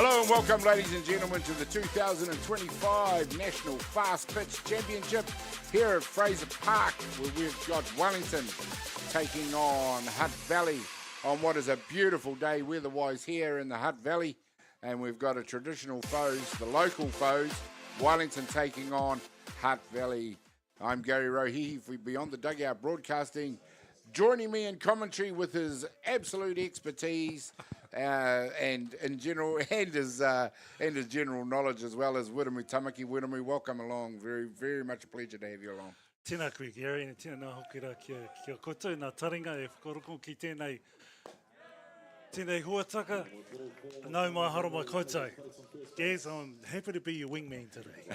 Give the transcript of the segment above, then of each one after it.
Hello and welcome, ladies and gentlemen, to the 2025 National Fastpitch Championship here at Fraser Park, where we've got Wellington taking on Hutt Valley on what is a beautiful day weather-wise here in the Hutt Valley. And we've got a traditional foes, the local foes, Wellington taking on Hutt Valley. I'm Gary Rohihi for Beyond the Dugout Broadcasting. Joining me in commentary with his absolute expertise and in general and his general knowledge, as well as Wiremu Tamaki. Wiremu, welcome along. Very, very much a pleasure to have you along. Tēnā koe, Gary, and tēnā nā hoki rā kia koutou, nā taringa e whakoroko ki tēnei huataka. Nau mai haro mai koutou. Gaz, I'm happy to be your wingman today.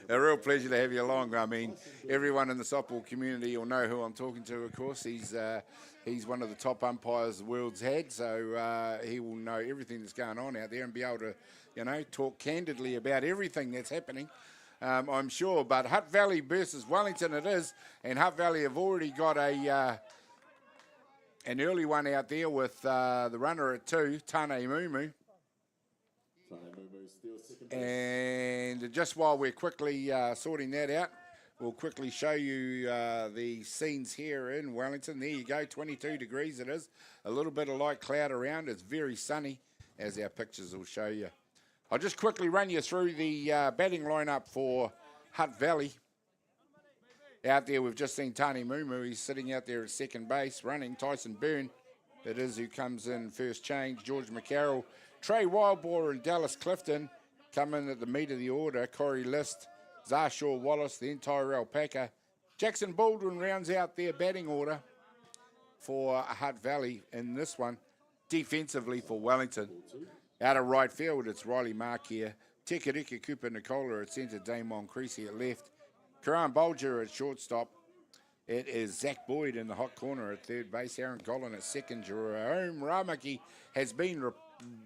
A real pleasure to have you along. I mean, everyone in the softball community will know who I'm talking to, of course. He's one of the top umpires the world's had, so he will know everything that's going on out there and be able to, talk candidly about everything that's happening. I'm sure, but Hutt Valley versus Wellington it is, and Hutt Valley have already got an early one out there with the runner at 2, Tane Mumu. And just while we're quickly sorting that out, we'll quickly show you the scenes here in Wellington. There you go, 22 degrees it is. A little bit of light cloud around. It's very sunny, as our pictures will show you. I'll just quickly run you through the batting lineup for Hutt Valley. Out there, we've just seen Tane Mumu. He's sitting out there at second base, running. Tyson Byrne, it is, who comes in first change. George McCarroll, Trey Wildboar and Dallas Clifton come in at the meat of the order. Corey List, Zarshaw Wallace, the entire alpaca. Jackson Baldwin rounds out their batting order for Hutt Valley in this one. Defensively for Wellington. Out of right field, it's Riley Mark here. Tekerika Cooper Nicola at centre, Damon Creasy at left. Karan Bolger at shortstop. It is Zach Boyd in the hot corner at third base. Aaron Collin at second. Jerome Ramaki has been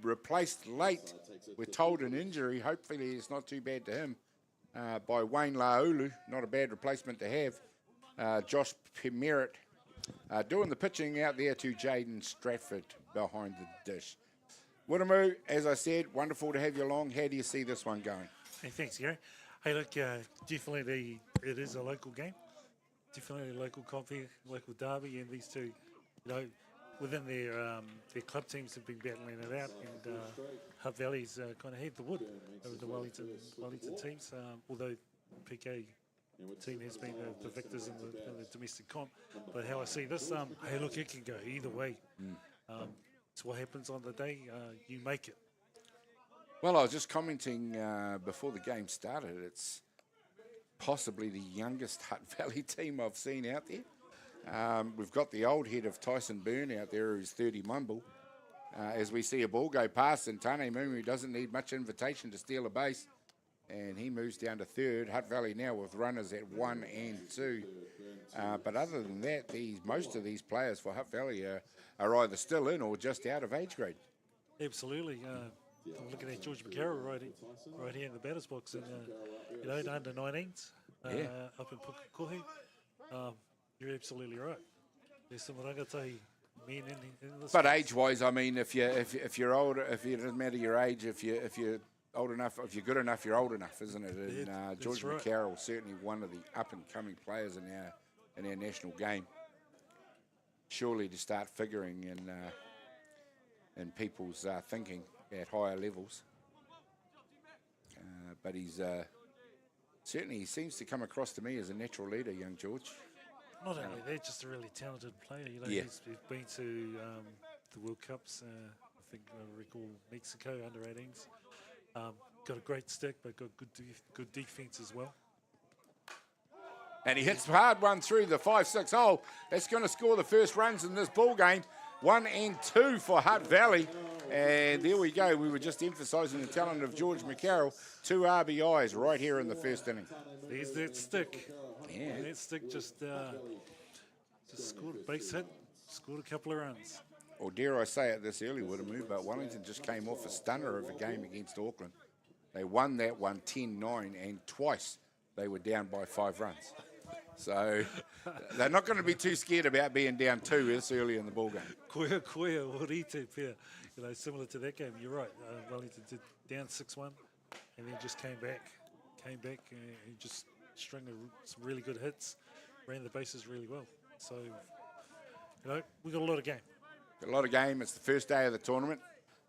replaced late. We're told an injury. Hopefully it's not too bad to him. By Wayne Laulu. Not a bad replacement to have. Josh Merritt doing the pitching out there to Jaden Stratford behind the dish. Wiremu, as I said, wonderful to have you along. How do you see this one going? Hey, thanks, Gary. Hey, look, definitely it is a local game. Definitely a local compy, local derby, and these two, within their club teams have been battling it out, and Hutt Valley's kind of had the wood over the Wellington teams, although PK team has been the victors in the domestic comp. But how I see this, hey, look, it can go either way. It's what happens on the day you make it. Well, I was just commenting before the game started. It's possibly the youngest Hutt Valley team I've seen out there. We've got the old head of Tyson Byrne out there, who's 30 mumble. As we see a ball go past, and Tane Mumu doesn't need much invitation to steal a base, and he moves down to third. Hutt Valley now with runners at 1 and 2. But other than that, most of these players for Hutt Valley are either still in or just out of age grade. Absolutely. I'm looking at George McCarroll right here in the batter's box, and the under 19s up in Pukekohe. You're absolutely right. There's some rangatahi men in this. But age-wise, I mean, if you're older, if it doesn't matter your age, if you're old enough, if you're good enough, you're old enough, isn't it? And George McCarroll certainly one of the up-and-coming players in our national game. Surely to start figuring in people's thinking at higher levels. But he's certainly, he seems to come across to me as a natural leader, young George. Not only that, just a really talented player. He's been to the World Cups. I think I recall Mexico under 18s. Got a great stick, but got good defense as well. And he hits a hard one through the 5-6 hole. That's going to score the first runs in this ball game. 1 and 2 for Hutt Valley. And there we go. We were just emphasising the talent of George McCarroll. 2 RBIs right here in the first inning. There's that stick. Yeah. And that stick just scored a base hit, scored a couple of runs. Or dare I say it this early, Wiremu, but Wellington just came off a stunner of a game against Auckland. They won that one 10-9, and twice they were down by 5 runs. So they're not going to be too scared about being down 2 this early in the ball game. Koia, Orite, Pia. Similar to that game, you're right. Wellington did down 6-1 and then just came back and just string some really good hits, ran the bases really well. So, we got a lot of game. Got a lot of game. It's the first day of the tournament,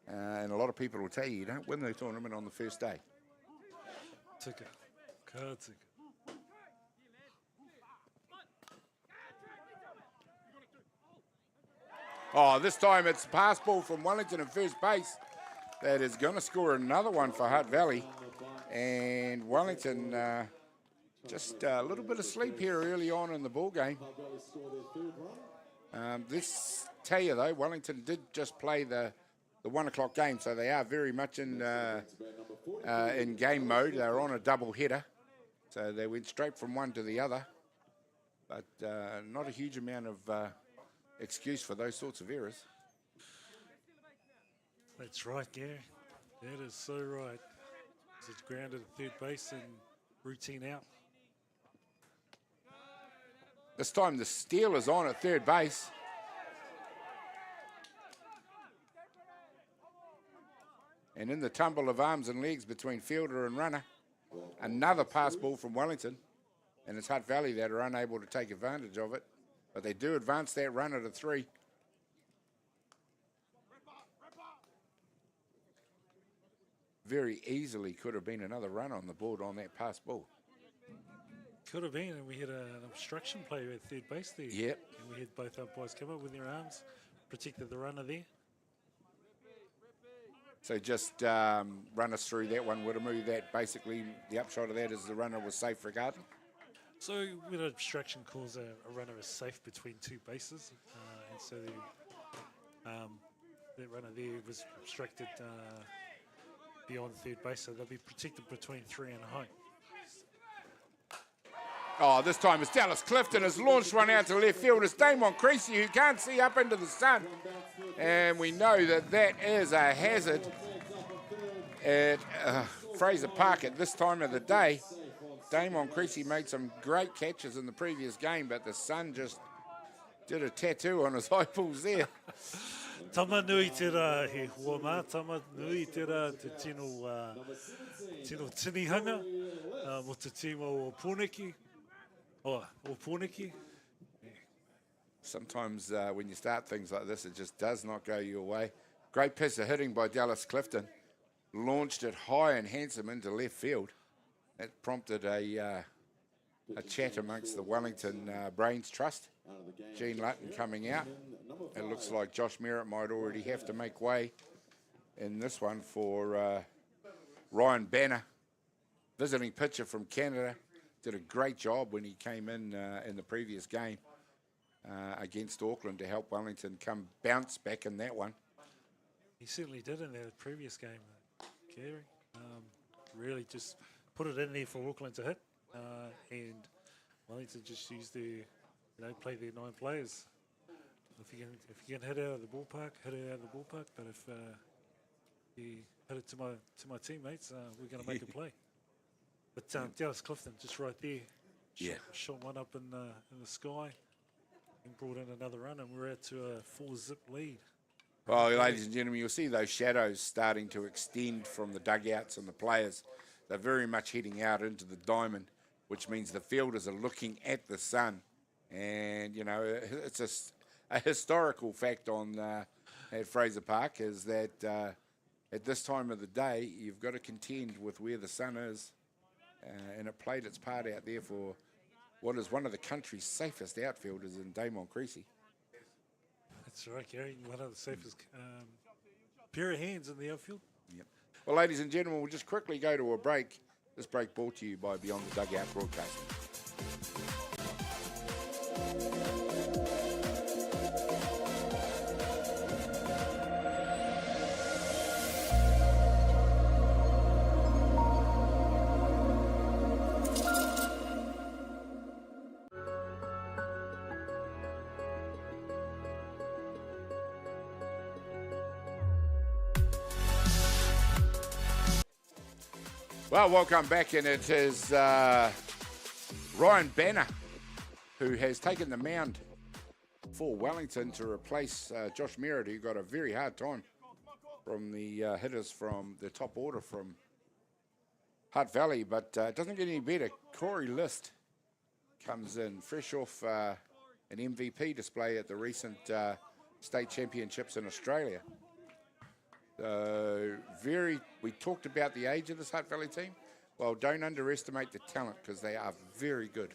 and a lot of people will tell you don't win the tournament on the first day. Tika. Ka tika. Oh, this time it's a pass ball from Wellington in first base. That is going to score another one for Hutt Valley. And Wellington just a little bit of sleep here early on in the ball game. This tell you though, Wellington did just play the 1 o'clock game, so they are very much in game mode. They're on a double header, so they went straight from one to the other. But not a huge amount of excuse for those sorts of errors. That's right, Gary. That is so right. It's grounded at third base and routine out. This time the steal is on at third base. And in the tumble of arms and legs between fielder and runner, another pass ball from Wellington. And it's Hutt Valley that are unable to take advantage of it. But they do advance that runner to 3. Very easily could have been another run on the board on that pass ball. Could have been, and we had an obstruction play at third base there. Yep. And we had both umpires come up with their arms, protected the runner there. So just run us through that one, Widemu. That basically the upshot of that is the runner was safe regardless. So with an obstruction calls a runner is safe between 2 bases, and so that runner there was obstructed beyond third base, so they'll be protected between 3 and home. Oh, this time it's Dallas Clifton has launched one out to left field. It's Damon Creasy who can't see up into the sun. And we know that that is a hazard at Fraser Park at this time of the day. Damon Creasy made some great catches in the previous game, but the sun just did a tattoo on his eyeballs there. Tama nui tera he huama, tama nui tera te tino tinihanga, mo te timo o Pōneke. Oh, o Pōneke. Sometimes when you start things like this, it just does not go your way. Great piece of hitting by Dallas Clifton. Launched it high and handsome into left field. That prompted a chat amongst the Wellington Brains Trust. Gene Lutton coming out. It looks like Josh Merritt might already have to make way in this one for Ryan Banner. Visiting pitcher from Canada. Did a great job when he came in the previous game against Auckland to help Wellington come bounce back in that one. He certainly did in the previous game, Gary. Really just put it in there for Auckland to hit, and Wellington just used their, play their 9 players. If you can hit out of the ballpark, hit it out of the ballpark. But if you hit it to my teammates, we're going to make a play. But Dallas Clifton just right there, shot one up in the sky, and brought in another run, and we're out to a 4-zip lead. Well, ladies and gentlemen, you'll see those shadows starting to extend from the dugouts and the players. They're very much heading out into the diamond, which means the fielders are looking at the sun. And, it's a historical fact at Fraser Park is that at this time of the day, you've got to contend with where the sun is. And it played its part out there for what is one of the country's safest outfielders in Damon Creasy. That's right, Gary. One of the safest pair of hands in the outfield. Yep. Well, ladies and gentlemen, we'll just quickly go to a break. This break brought to you by Beyond the Dugout Broadcasting. Well, welcome back, and it is Ryan Banner who has taken the mound for Wellington to replace Josh Merritt, who got a very hard time from the hitters from the top order from Hutt Valley, but it doesn't get any better. Corey List comes in fresh off an MVP display at the recent state championships in Australia. We talked about the age of this Hutt Valley team. Well, don't underestimate the talent because they are very good.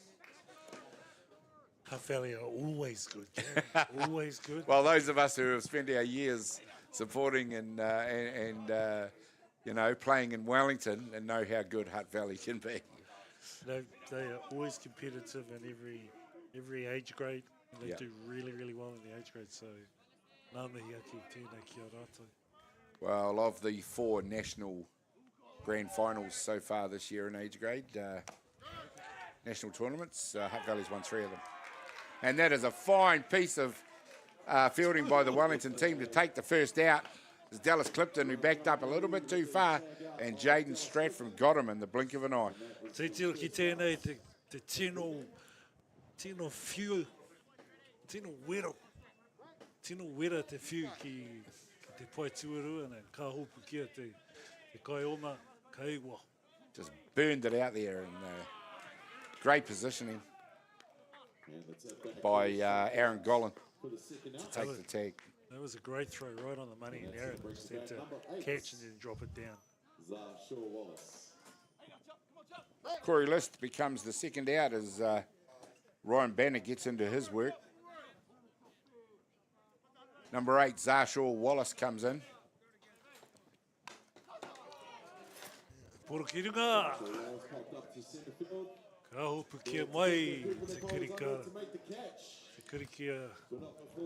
Hutt Valley are always good, Gary. Always good. Well, those of us who have spent our years supporting and you know, playing in Wellington and know how good Hutt Valley can be. They are always competitive in every age grade. And they do really, really well in the age grade. So, ngā mihi ake tēnei ki a rātou. Well, of the 4 national grand finals so far this year in age grade, national tournaments, Hutt Valley's won 3 of them. And that is a fine piece of fielding by the Wellington team to take the first out. It's Dallas Clifton who backed up a little bit too far, and Jaden Stratford got him in the blink of an eye. Te tiro ki tēnei, te tino whiu, tino wera te whiu ki te pai tuarua, and ka hopu kia te kai oma, ka iwa. Just burned it out there, and great positioning by Aaron Gollan to take the tag. That was a great throw, right on the money, and Aaron just had to catch and then drop it down. Corey List becomes the second out as Ryan Banner gets into his work. Number 8, Zarshaw Wallace comes in. Porokirunga! Ka hopu kia mai, te kirika.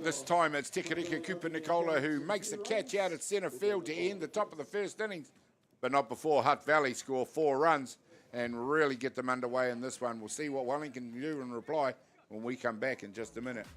This time it's Tekerika Cooper Nicola who makes the catch out at centre field to end the top of the first innings, but not before Hutt Valley score 4 runs and really get them underway in this one. We'll see what Wellington can do in reply when we come back in just a minute.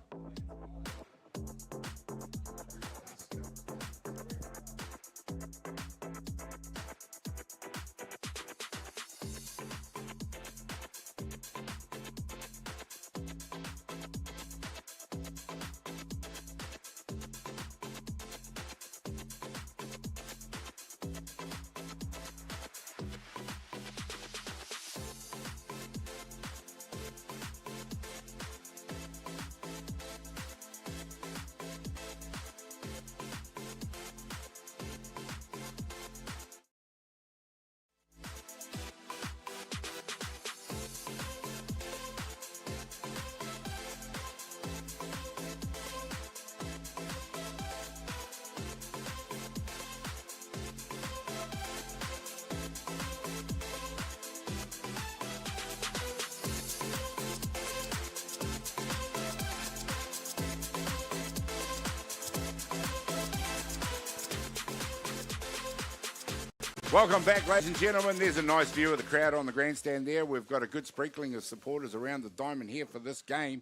Welcome back, ladies and gentlemen. There's a nice view of the crowd on the grandstand there. We've got a good sprinkling of supporters around the diamond here for this game,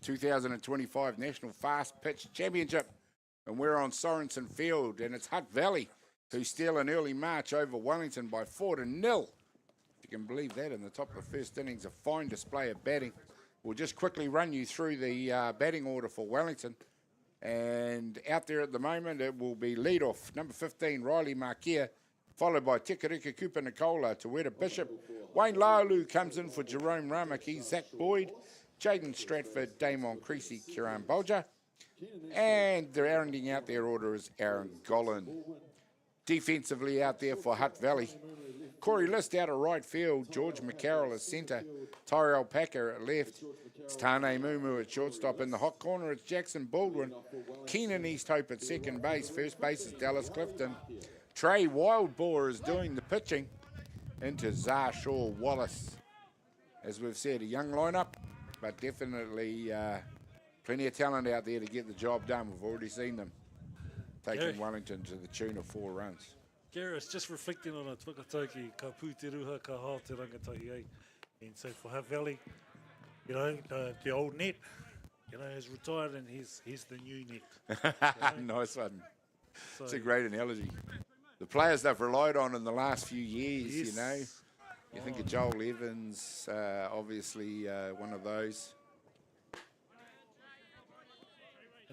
2025 National Fastpitch Championship. And we're on Sorensen Field, and it's Hutt Valley who steal an early march over Wellington by 4-0. If you can believe that, in the top of the first innings, a fine display of batting. We'll just quickly run you through the batting order for Wellington. And out there at the moment, it will be leadoff, number 15, Riley Markia, followed by Tekerika Cooper Nicola, Taweta Bishop. Wayne Laulu comes in for Jerome Ramaki, Zach Boyd, Jaden Stratford, Damon Creasy, Kieran Bolger. And they're rounding out their order is Aaron Gollan. Defensively out there for Hutt Valley, Corey List out of right field, George McCarroll at centre, Tyrell Packer at left, it's Tane Mumu at shortstop. In the hot corner, it's Jackson Baldwin, Keenan Easthope at second base, first base is Dallas Clifton. Trey Wildboar is doing the pitching into Zarshaw Wallace. As we've said, a young lineup, but definitely plenty of talent out there to get the job done. We've already seen them taking Wellington to the tune of 4 runs. Gary, it's just reflecting on a whakatauki, ka pū te ruha, ka hao te rangatahi ei. And so for Hutt Valley, you know, the old net, you know, has retired and he's the new net. Nice one. So, it's a great analogy. The players they've relied on in the last few years, you know. You think of Joel Evans, obviously one of those.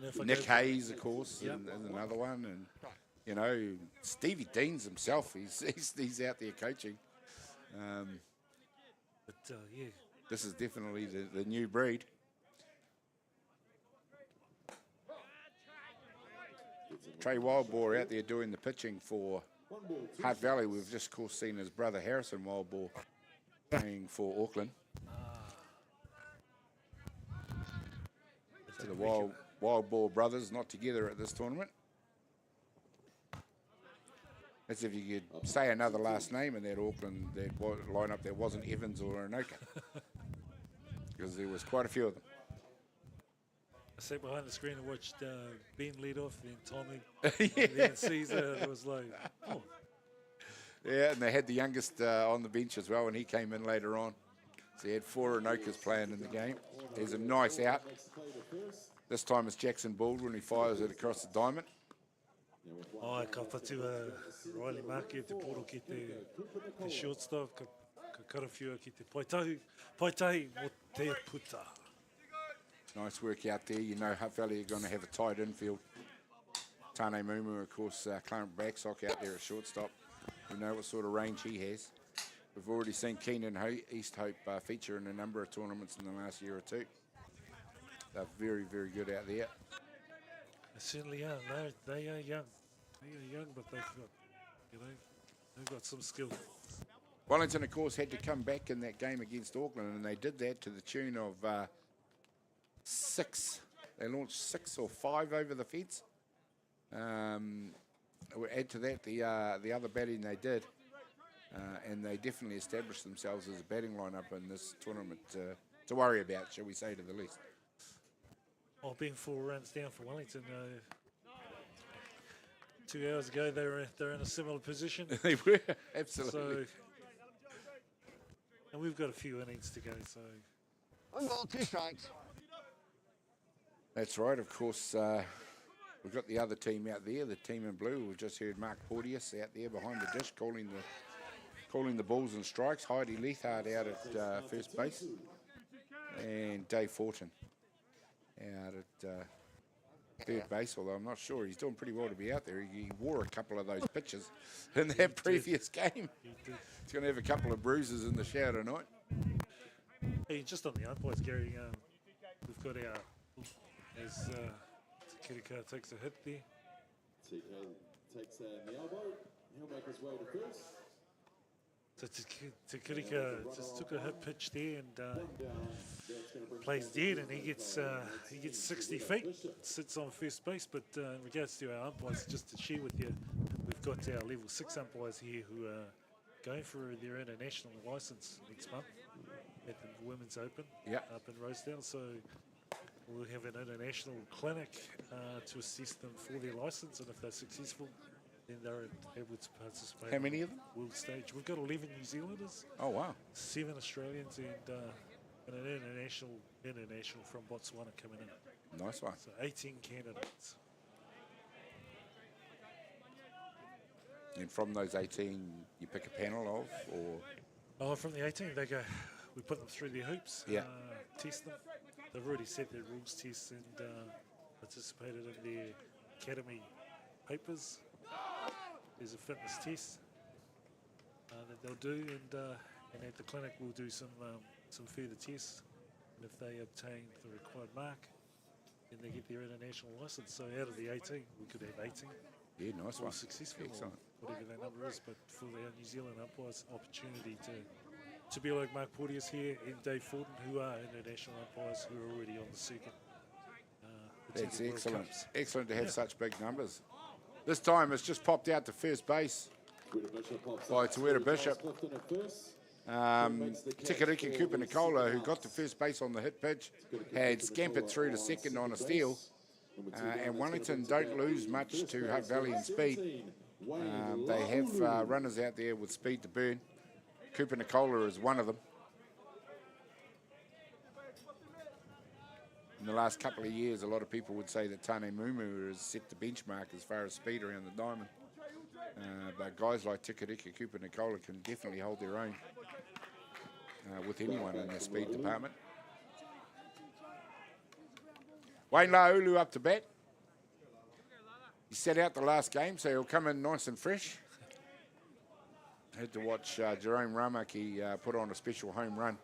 And if I Nick go- Hayes, of course, Yep. is another one. And, you know, Stevie Deans himself, he's out there coaching. But yeah, This is definitely the new breed. Trey Wildboar out there doing the pitching for Hutt Valley. We've just, of course, seen his brother Harrison Wildboar playing for Auckland. So the Wildboar brothers not together at this tournament. That's if you could say another last name in that Auckland lineup that wasn't Evans or Anoka. Because there was quite a few of them. I sat behind the screen and watched Ben lead off, then Tommy, and then Caesar. It was like, oh, Yeah, and they had the youngest on the bench as well, and he came in later on. So he had 4 Anokas playing in the game. There's a nice out. This time it's Jackson Baldwin who fires it across the diamond. ai ka whatu Riley Marke te poro ki te shortstop, ka karawhiua ki te paitahi mo te puta. Nice work out there. You know Hutt Valley are going to have a tight infield. Tane Mumu, of course, Clarence Backsock out there at shortstop. We know what sort of range he has. We've already seen Keenan East Hope feature in a number of tournaments in the last year or two. They're very, very good out there. They certainly are. They are young. They are young, but they've got, they've got some skill. Wellington, of course, had to come back in that game against Auckland, and they did that to the tune of 6. They launched 6 or 5 over the fence. We'll add to that the other batting they did, and they definitely established themselves as a batting lineup in this tournament to worry about, shall we say, to the least. Oh, being 4 runs down for Wellington. 2 hours ago, they're in a similar position. They were, absolutely. So, and we've got a few innings to go. So, 1 ball, 2 strikes. That's right, of course. We've got the other team out there, the team in blue. We've just heard Mark Porteous out there behind the dish calling the balls and strikes. Heidi Leithard out at first base. And Dave Fortin out at third base, although I'm not sure. He's doing pretty well to be out there. He wore a couple of those pitches in that previous game. He's going to have a couple of bruises in the shower tonight. hey, just on the umpires, Gary, we've got our, as Kirika takes a hit there. TK takes the elbow. He'll make his way to first. So Te Kirika just took a hit pitch there and plays dead, and he gets 60 feet, sits on first base. But in regards to our umpires, just to share with you, we've got our level 6 umpires here who are going for their international license next month at the Women's Open up in Rosedale. So we'll have an international clinic to assess them for their license, and if they're successful, then they're able to participate. How many of them? World stage. We've got 11 New Zealanders, Oh, wow. 7 Australians, and an international from Botswana coming in. Nice one. So 18 candidates. And from those 18, you pick a panel of, or? Oh, from the 18, they go. We put them through their hoops. Yeah. Test them. They've already set their rules tests and participated in their academy papers. There's a fitness test that they'll do, and at the clinic we'll do some further tests. And if they obtain the required mark, then they get their international license. So out of the 18, we could have 18. Yeah, nice All one. successful, Excellent. or whatever that number is. But for our New Zealand umpires, opportunity to be like Mark Porteous here and Dave Fortin, who are international umpires who are already on the circuit. That's World excellent. Cups. Excellent to have such big numbers. This time it's just popped out to first base by Tuera Bishop. Tikarika Cooper Nicola, who got to first base on the hit pitch, had scampered through to second on a steal. And Wellington don't lose much to Hutt Valley in speed. They have runners out there with speed to burn. Cooper Nicola is one of them. In the last couple of years, a lot of people would say that Tane Mumu has set the benchmark as far as speed around the diamond. But guys like Tikarika Cooper Nicola can definitely hold their own with anyone in their speed department. Wayne Laulu up to bat. He set out the last game, so he'll come in nice and fresh. Had to watch Jerome Ramaki put on a special home run.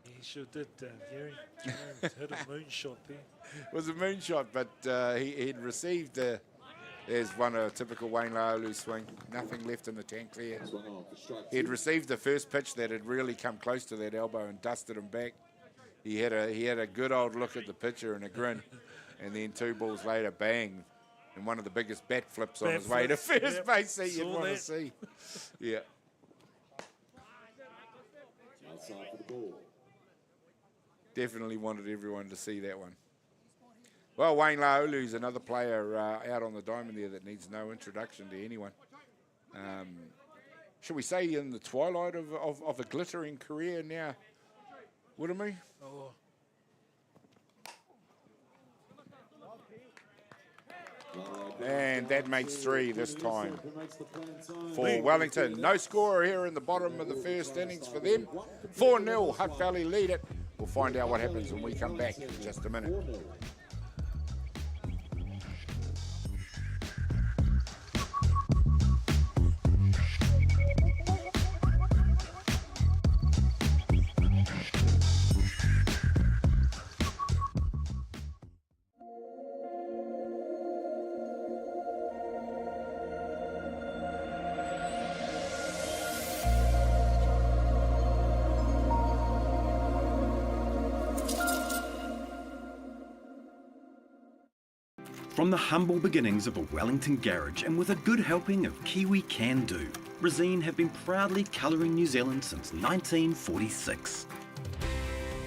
He sure did, Gary. Hit a moonshot there. It was a moonshot, but he'd received there's a typical Wayne Laulu swing. Nothing left in the tank there. He'd received the first pitch that had really come close to that elbow and dusted him back. He had a good old look at the pitcher and a grin, and then 2 balls later, bang, and one of the biggest bat flips on his way to first base that you'd want to see. Yeah. Outside for the ball. Definitely wanted everyone to see that one. Well, Wayne Laulu's another player out on the diamond there that needs no introduction to anyone. Should we say in the twilight of a glittering career now, wouldn't we? Oh. And that makes 3 this time for Wellington. No scorer here in the bottom of the first innings for them. 4-0, Hutt Valley lead it. We'll find out what happens when we come back in just a minute. From the humble beginnings of a Wellington garage and with a good helping of Kiwi Can Do, Resine have been proudly colouring New Zealand since 1946.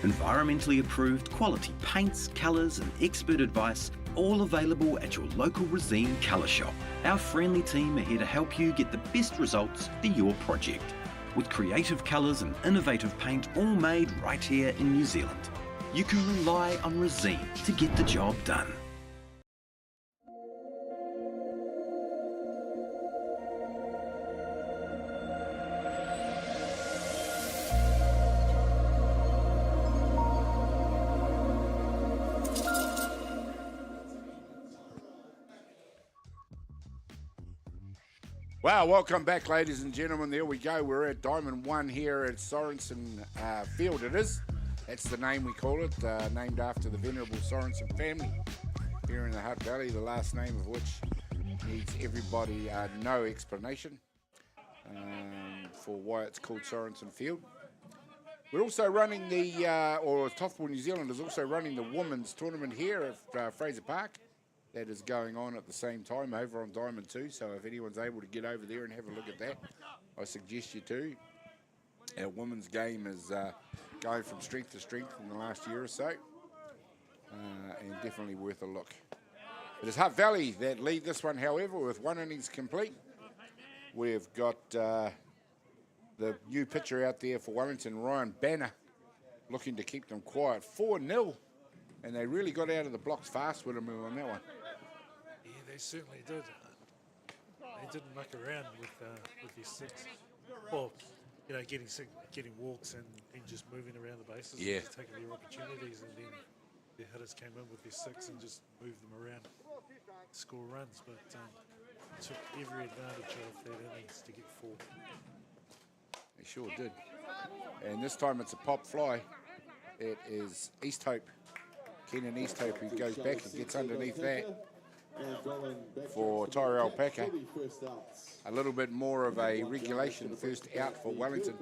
Environmentally approved quality paints, colours and expert advice, all available at your local Resine colour shop. Our friendly team are here to help you get the best results for your project. With creative colours and innovative paint all made right here in New Zealand. You can rely on Resine to get the job done. Well, welcome back, ladies and gentlemen. There we go. We're at Diamond 1 here at Sorensen Field, it is. That's the name we call it, named after the venerable Sorensen family here in the Hutt Valley, the last name of which needs everybody no explanation for why it's called Sorensen Field. We're also running or Toffball New Zealand is also running the women's tournament here at Fraser Park. That is going on at the same time over on Diamond 2, so if anyone's able to get over there and have a look at that, I suggest you do. Our women's game is going from strength to strength in the last year or so, and definitely worth a look. It is Hutt Valley that lead this one, however, with 1 innings complete. We've got the new pitcher out there for Wellington, Ryan Banner, looking to keep them quiet. 4-0, and they really got out of the blocks fast with him on that one. Yeah, they certainly did. They didn't muck around with their 6. Well, you know, getting walks and just moving around the bases, yeah, and just taking their opportunities, and then the hitters came in with their 6 and just moved them around, score runs, but took every advantage of that innings to get 4. They sure did. And this time it's a pop fly. It is East Hope, Kenan East Hope, who goes back and gets underneath that for Tyrell Packer. A little bit more of a regulation first out for Wellington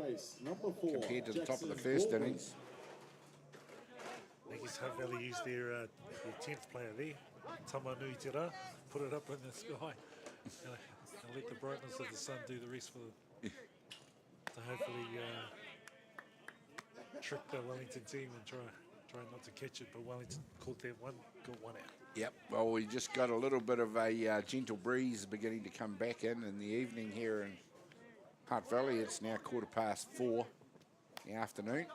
compared to the top of the first innings. I guess Hutt Valley used their 10th player there, Tamanui Tera, put it up in the sky. And let the brightness of the sun do the rest for them. To hopefully trick the Wellington team and try not to catch it, but Wellington caught that one, got 1 out. Yep, well, we just got a little bit of a gentle breeze beginning to come back in the evening here in Hutt Valley. It's now 4:15 in the afternoon.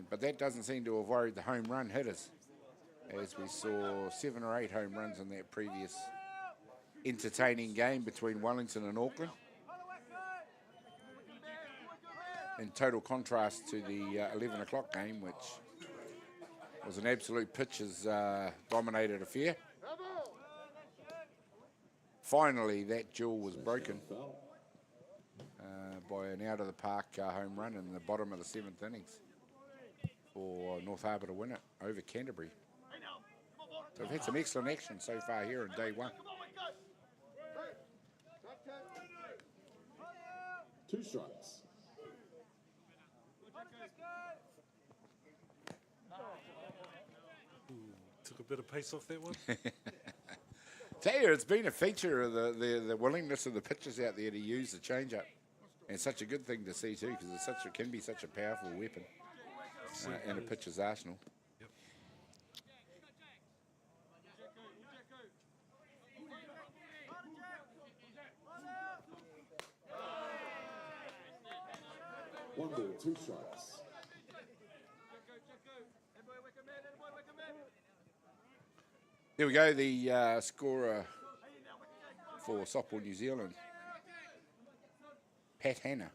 But that doesn't seem to have worried the home run hitters, as we saw 7 or 8 home runs in that previous entertaining game between Wellington and Auckland. in total contrast to the 11 o'clock game, which was an absolute pitches dominated affair. Finally, that duel was broken by an out-of-the-park home run in the bottom of the 7th innings for North Harbour to win it over Canterbury. So we've had some excellent action so far here in day one. 2 strikes. Took a bit of pace off that one. Tell you, it's been a feature of the willingness of the pitchers out there to use the change-up. And such a good thing to see too, because it can be such a powerful weapon in a pitcher's arsenal. Yep. One ball, 2 strikes. There we go, the scorer for Softball New Zealand, Pat Hanna.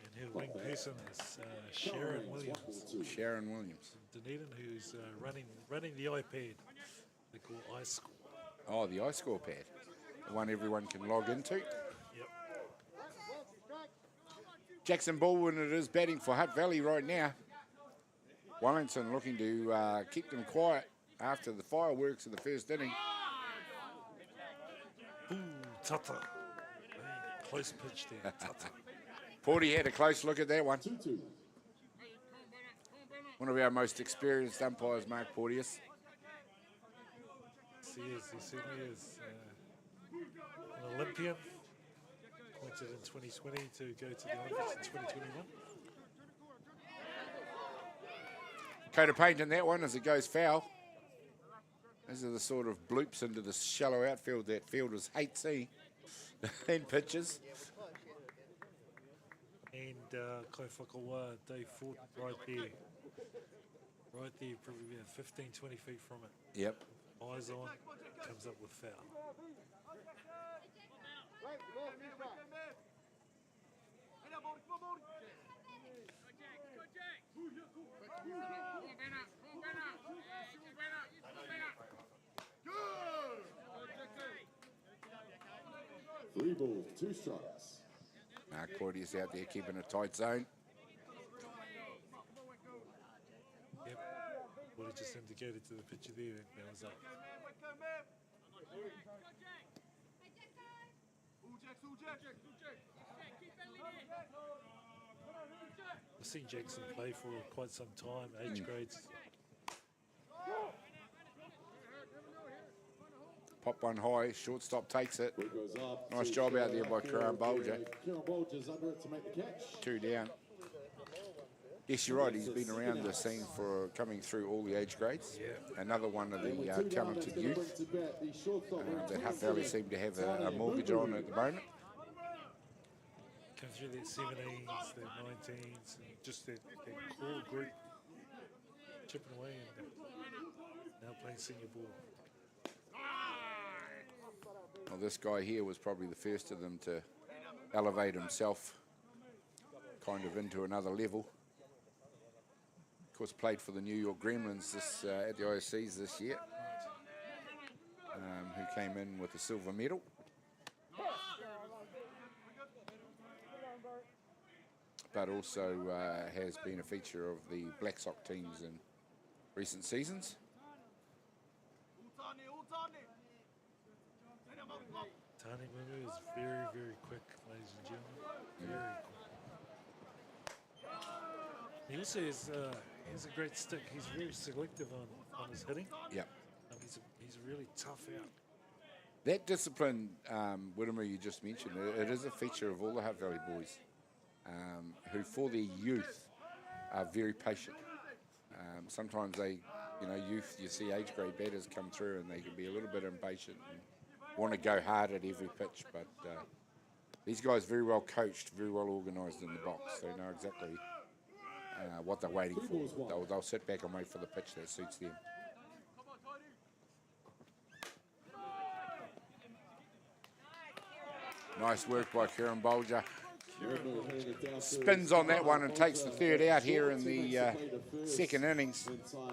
And her wing person is Sharon Williams. Sharon Williams. Dunedin, who's running the iPad they call iScore. Oh, the iScore pad, the one everyone can log into. Yep. Jackson Baldwin it is batting for Hutt Valley right now. Wellington looking to keep them quiet after the fireworks of the first inning. Ooh, Tata. Man, close pitch there, Tata. Porty had a close look at that one. 2-2. One of our most experienced umpires, Mark Porteous. He certainly is. An Olympian, appointed in 2020 to go to the Olympics in 2021. Coat of paint in that one as it goes foul. These are the sort of bloops into the shallow outfield that fielders hate seeing in pitches. And Kai Whakawa, Dave Ford, right there, probably about 15, 20 feet from it. Yep. Eyes on, comes up with foul. Three balls, 2 strikes. Mark Porteous out there keeping a tight zone. Yep. Well, he just indicated to the pitcher there that was up. I've seen Jackson play for quite some time, age grades. Pop one high, shortstop takes it. Ball goes up. Nice job out there by Kieran Bolger. Kieran Bolger's under it to make the catch. 2 down. Yes, you're right. He's been around the scene for coming through all the age grades. Yeah. Another one of the talented youth that Hutt Valley seem to have a mortgage on at the moment. Come through that 17s, that 19s, and just that core group chipping away and now playing senior ball. Well, this guy here was probably the first of them to elevate himself kind of into another level. Of course, played for the New York Gremlins at the ISCs this year, who came in with a silver medal. But also has been a feature of the Black Sox teams in recent seasons. Tani Mumu is very, very quick, ladies and gentlemen. Very quick. He also has a great stick. He's very selective on his hitting. Yeah. He's really tough out. That discipline, Whittimer, you just mentioned, it is a feature of all the Hutt Valley boys, who for their youth are very patient. Sometimes they, youth, you see age grade batters come through and they can be a little bit impatient and want to go hard at every pitch, but these guys very well coached, very well organised in the box. They know exactly what they're waiting for. They'll sit back and wait for the pitch that suits them. Nice work by Kieran Bolger. Yurmo heading it down to Spins on that one and takes the third out here in the second innings.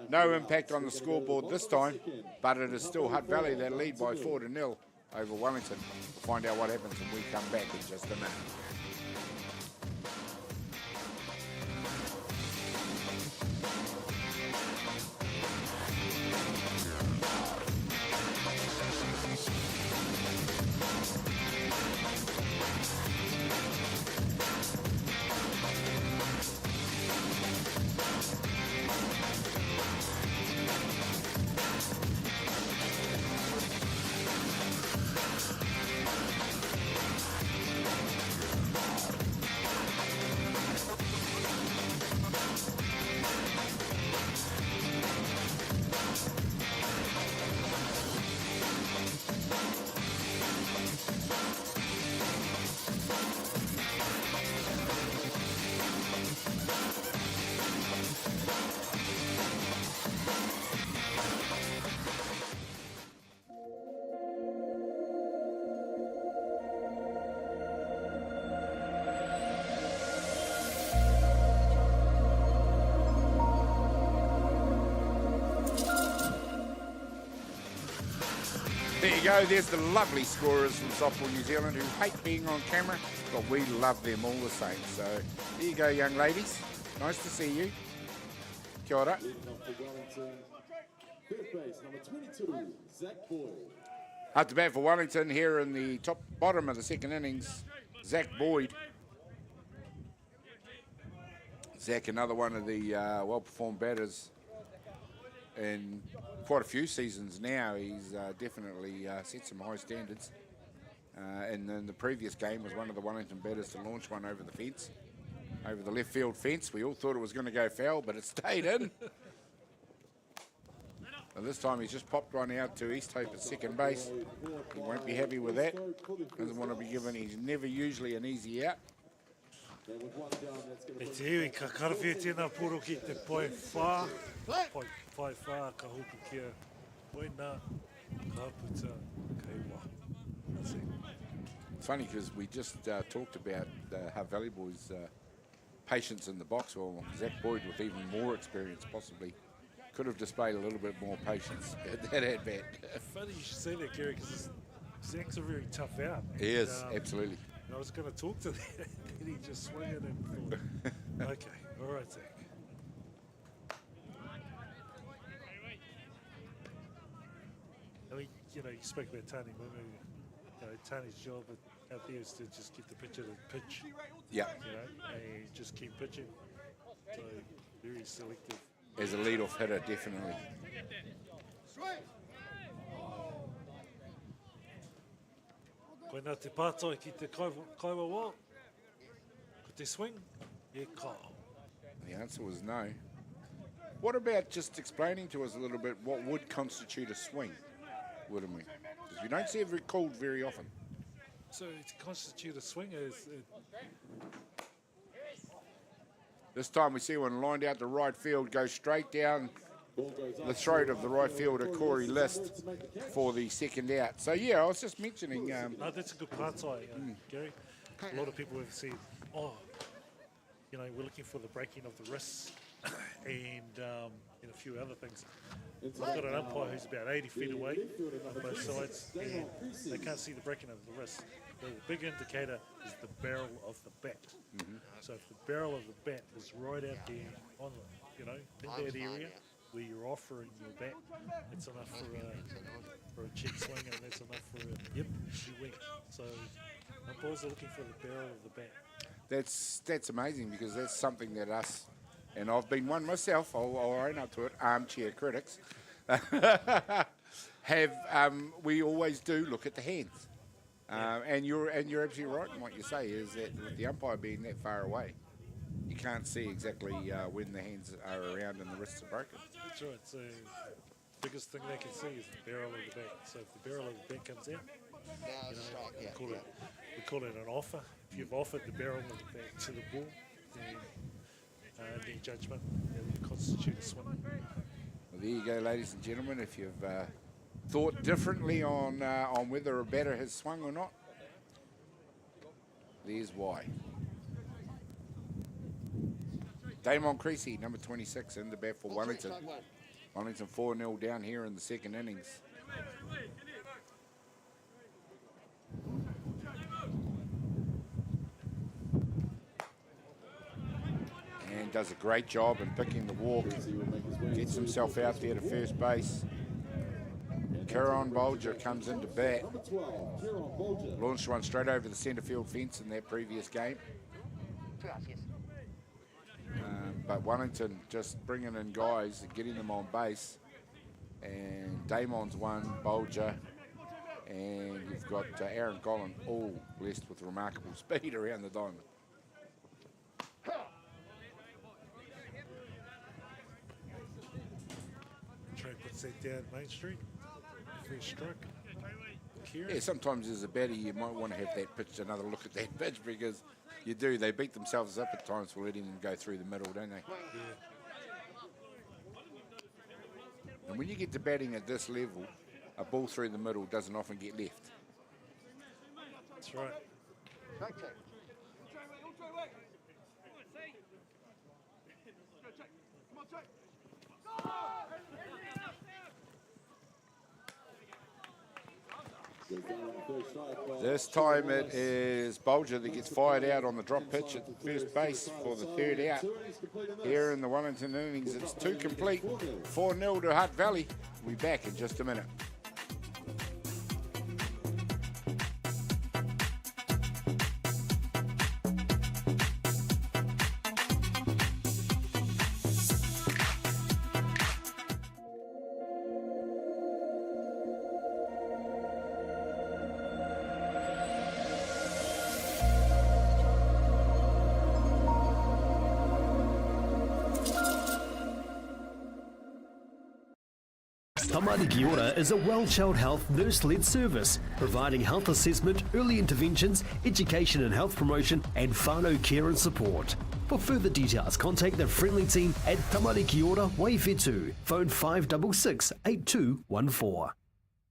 No impact on the scoreboard this time, but it is still Hutt Valley that lead by 4-0 over Wellington. We'll find out what happens when we come back in just a minute. There you go, there's the lovely scorers from Softball New Zealand who hate being on camera, but we love them all the same. So there you go, young ladies. Nice to see you. Kia ora. leading off for Wellington. Third base, number 22, Zach Boyd. Up to bat for Wellington here in the bottom of the second innings, Zach Boyd. Zach, another one of the well-performed batters in quite a few seasons now. He's definitely set some high standards. And in the previous game was one of the Wellington batters to launch one over the fence, over the left field fence. We all thought it was going to go foul, but it stayed in. And this time he's just popped one out to East Hope at second base. He won't be happy with that. Doesn't want to be given, he's never usually an easy out. E te iwi, ka karawhia tēnā poro ki te pai whā, pai whā, ka hopu kia, oi nā, ka puta, kei wā. That's it. It's funny because we just talked about Hutt Valley boys' patience in the box. Well, Zach Boyd with even more experience possibly could have displayed a little bit more patience at that at-bat. Funny you should say that, Gary, because Zach's a very tough out. He is, absolutely. I was going to talk to that, then he just swung it and thought, okay, all right, Zach. I mean, you know, you spoke about Tani, but you know, Tani's job out there is to just get the pitcher to pitch, Yeah, you know, and just keep pitching. So, very selective. as a lead-off hitter, definitely. Koe nā te pātai ki te kaiwa wā, ko te swing, e kao. The answer was no. What about just explaining to us a little bit what would constitute a swing, wouldn't we? Because we don't see it called very often. So to constitute a swing is, This time we see one lined out to right field, goes straight down the throat of the right fielder, Corey List, for the second out. So, yeah, I was just mentioning... no, that's a good pātai, Gary. A lot of people have said, oh, you know, we're looking for the breaking of the wrists and a few other things. We've got an umpire who's about 80 feet away on both sides, and they can't see the breaking of the wrist. The big indicator is the barrel of the bat. So if the barrel of the bat is right out there on the, you know, in that area where you're offering your bat, it's enough for a check swing, and that's enough for a yep, you win. So umpires are looking for the barrel of the bat. That's amazing, because that's something that us, and I've been one myself, I'll own up to it, armchair critics, have, we always do look at the hands. And you're absolutely right in what you say, is that with the umpire being that far away, you can't see exactly when the hands are around and the wrists are broken. That's right. So the biggest thing they can see is the barrel of the bat. So if the barrel of the bat comes out, you know, we call it an offer. If you've offered the barrel of the bat to the ball, then their judgment, it would constitute a swing. Well, there you go, ladies and gentlemen. If you've thought differently on whether a batter has swung or not, There's why. Damon Creasy, number 26, in the bat for Wellington. Wellington 4-0 down here in the second innings. And does a great job in picking the walk. Gets himself out there to first base. Kieran Bolger comes into bat. Launched one straight over the centre field fence in that previous game. But Wellington just bringing in guys and getting them on base. And Damon's one, Bolger, and you've got Aaron Collin, all blessed with remarkable speed around the diamond. Trey puts that down Main Street. First strike. Yeah, sometimes as a batter you might want to have that pitch, another look at that pitch, because you do. They beat themselves up at times for letting them go through the middle, don't they? Yeah. And when you get to batting at this level, a ball through the middle doesn't often get left. That's right. This time it is Bolger that gets fired out on the drop pitch at first base for the third out. Here in the Wellington innings, it's 2 complete, 4-0 to Hutt Valley. We'll be back in just a minute. Tamariki Ora is a well-child health nurse-led service, providing health assessment, early interventions, education and health promotion, and whānau care and support. For further details, contact the friendly team at Tamariki Ora Waifetu, phone 566 8214.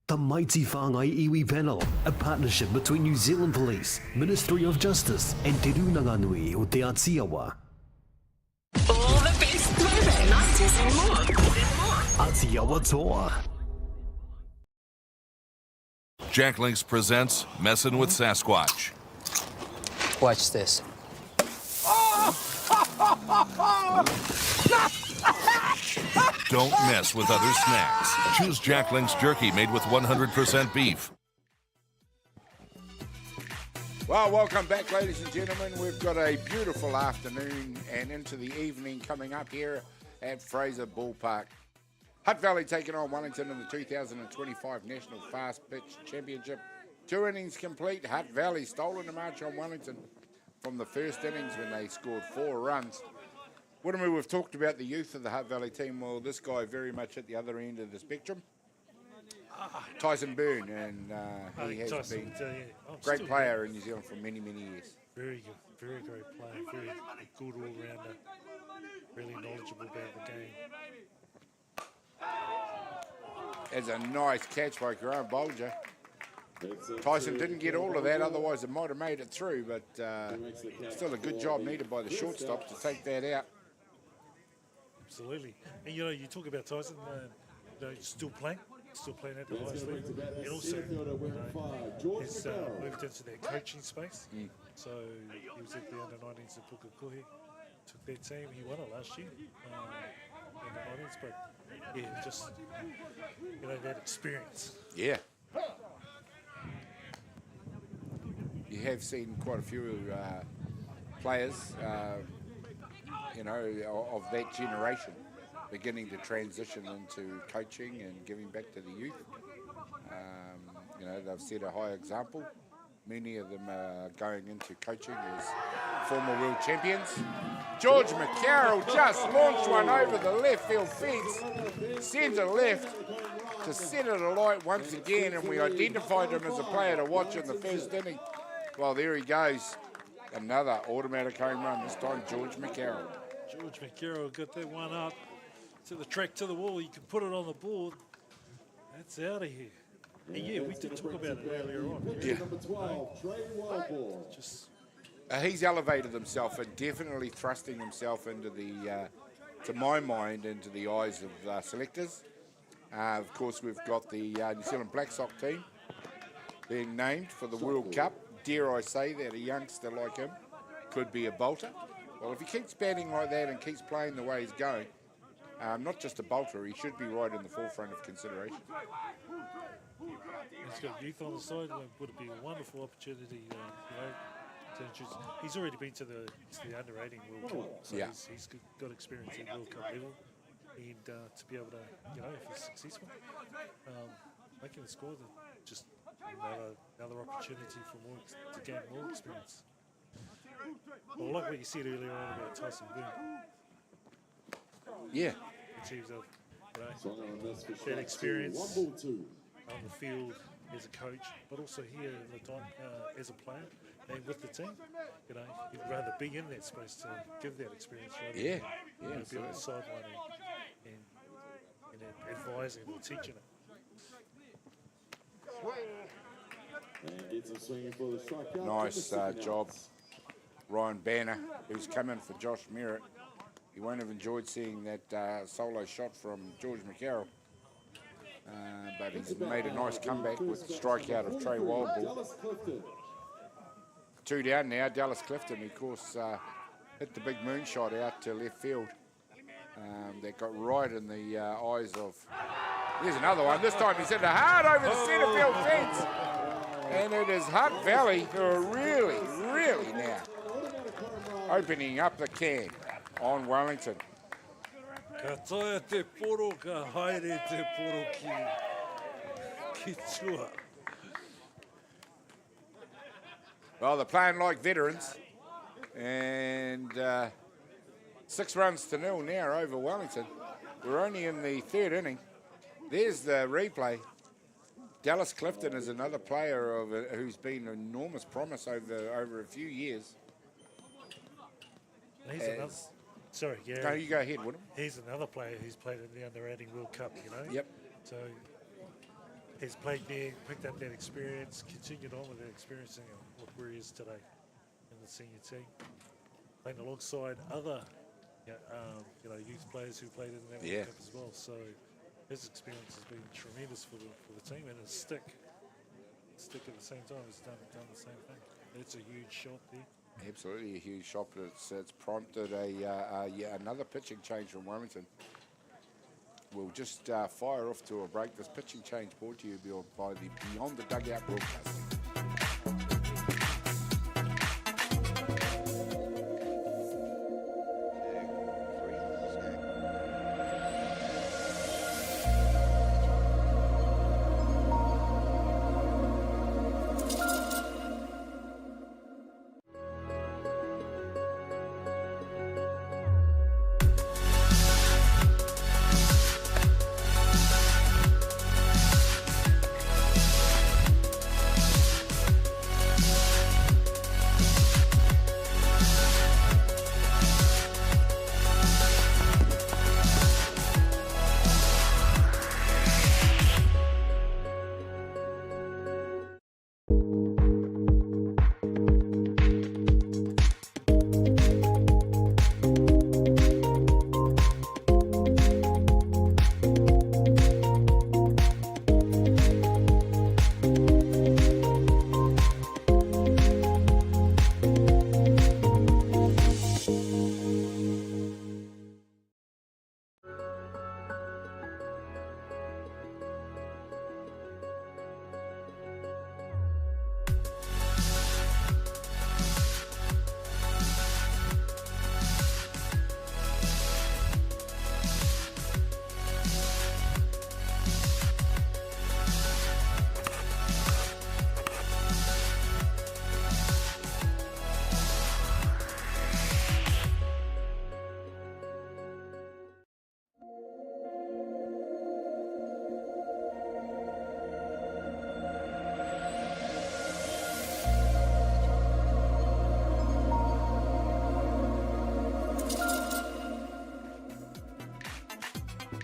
The Mighty Whāngai Iwi Panel, a partnership between New Zealand Police, Ministry of Justice, and Te Rūnanga-nui o Te Atiawa. All the best throwback 90s and more. Atiawa Toa. Jack Links presents Messin' with Sasquatch. Watch this. Don't mess with other snacks. Choose Jack Links jerky made with 100% beef. Well, welcome back, ladies and gentlemen. We've got a beautiful afternoon and into the evening coming up here at Fraser Ballpark. Hutt Valley taking on Wellington in the 2025 National Fastpitch Championship. 2 innings complete. Hutt Valley stolen a march on Wellington from the first innings when they scored 4 runs. Wiramu, we've talked about the youth of the Hutt Valley team. Well, this guy very much at the other end of the spectrum. Tyson Byrne, and he has been a great player in New Zealand for many, many years. Very good, very great player, very good all-rounder, really knowledgeable about the game. There's a nice catch by Kieran Bolger. Tyson didn't get all of that, otherwise it might have made it through, but still a good job needed by the shortstop to take that out. Absolutely. And you know, you talk about Tyson, still playing at the highest level, and also he's moved into that coaching space. So he was at the under-19s at Pukekohe, took that team, he won it last year in the 19s, but yeah, just that experience. Yeah. You have seen quite a few players, of that generation beginning to transition into coaching and giving back to the youth. They've set a high example. Many of them are going into coaching as former world champions. George McCarroll just launched one over the left field fence, centre left, to set it alight once again, and we identified him as a player to watch in the first inning. Well, there he goes. Another automatic home run, this time George McCarroll. George McCarroll got that one up to the track, to the wall. You can put it on the board. That's out of here. And yeah, we did talk about it earlier on. Yeah. Just He's elevated himself and definitely thrusting himself into the, to my mind, into the eyes of selectors. Of course, we've got the New Zealand Black Sox team being named for the World Cup. Dare I say that a youngster like him could be a bolter? Well, if he keeps batting like that and keeps playing the way he's going, not just a bolter, he should be right in the forefront of consideration. He's got youth on the side. Would it be a wonderful opportunity, to introduce? He's already been to the under-18 World Cup, so Yeah. he's got experience at World Cup level, and to be able to, if he's successful, making the squad, just another opportunity for to gain more experience. Well, like what you said earlier on about Tyson Boone. Yeah. In terms of Swung on and missed for that strike experience 2. 1-2. on the field as a coach, but also here in the time as a player and with the team. You'd rather be in that space to give that experience rather Yeah. than be on the sideline and advising or teaching it. And gets him swinging for the strikeout. Nice to the second job. out. Ryan Banner, who's come in for Josh Merritt. He won't have enjoyed seeing that solo shot from George McCarroll. But he's made a nice comeback with the strikeout of Trey Wildball. Dallas Clifton. 2 down now. Dallas Clifton, of course, hit the big moonshot out to left field. That got right in the eyes of... Here's another one. This time he's hit it hard over the centre field fence. And it is Hutt Valley who are really now opening up the can on Wellington. Ka toia te poro, ka haere te poro ki tua. Well, they're playing like veterans. And 6 runs to 0 now over Wellington. We're only in the 3rd inning. There's the replay. Dallas Clifton is another player who's been enormous promise over a few years. He's another. Sorry, Gary. No, you go ahead, Woodham. He's another player who's played in the under-18 World Cup, Yep. So he's played there, picked up that experience, continued on with that experience, and look where he is today in the senior team. Playing alongside other, youth players who played in that World Cup as well. So his experience has been tremendous for the team, and his stick at the same time has done the same thing. It's a huge shot there. Absolutely a huge shot, but it's prompted another pitching change from Wellington. We'll just fire off to a break. This pitching change brought to you by the Beyond the Dugout broadcasting.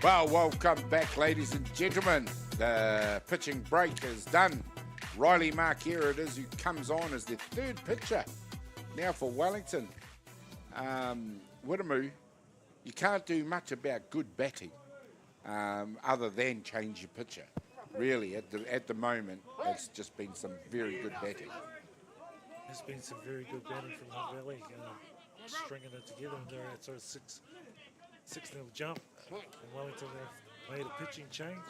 Well, welcome back, ladies and gentlemen. The pitching break is done. Riley Mark here it is, who comes on as the 3rd pitcher Now for Wellington, Wiremu, you can't do much about good batting other than change your pitcher. Really, at the moment, it's just been some very good batting. There's been some very good batting from Hutt Valley, stringing it together, and they're at sort of 6-0 jump. And Wellington have made a pitching change.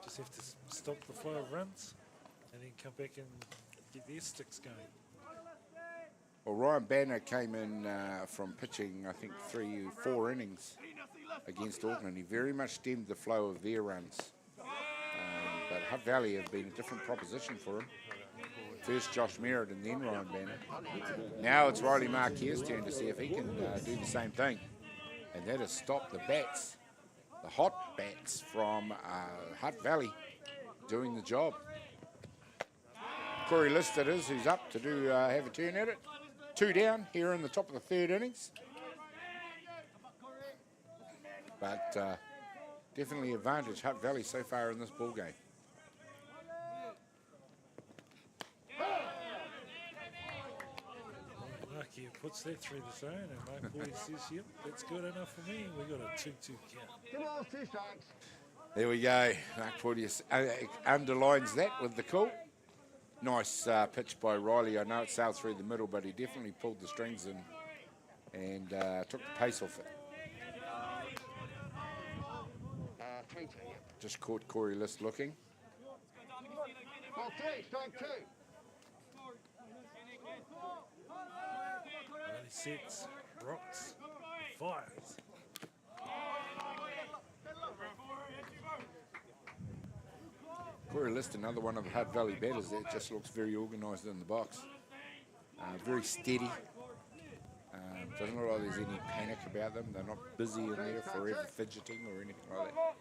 Just have to stop the flow of runs and then come back and get their sticks going. Well, Ryan Banner came in from pitching, I think, 3-4 innings against Auckland. He very much stemmed the flow of their runs. But Hutt Valley have been a different proposition for him. First Josh Merritt and then Ryan Banner. Now it's Riley Marquez's turn to see if he can do the same thing. And that has stopped the bats, the hot bats from Hutt Valley doing the job. Corey List it is, who's up to do have a turn at it. 2 down here in the top of the 3rd innings. But definitely advantage Hutt Valley so far in this ball game. Marky puts that through the zone, and Mark Boyd says, yep, that's good enough for me. We've got a 2-2 count. Come on, 2 strikes. There we go. Mark Porteous underlines that with the call. Nice pitch by Riley. I know it sailed through the middle, but he definitely pulled the strings and took the pace off it. 3-2, yep. Just caught Corey List looking. Ball 3, strike 2. He sets, rocks, fires. Corey List, another one of the Hutt Valley batters that just looks very organised in the box. Very steady. Doesn't look like there's any panic about them. They're not busy in there forever fidgeting or anything like that.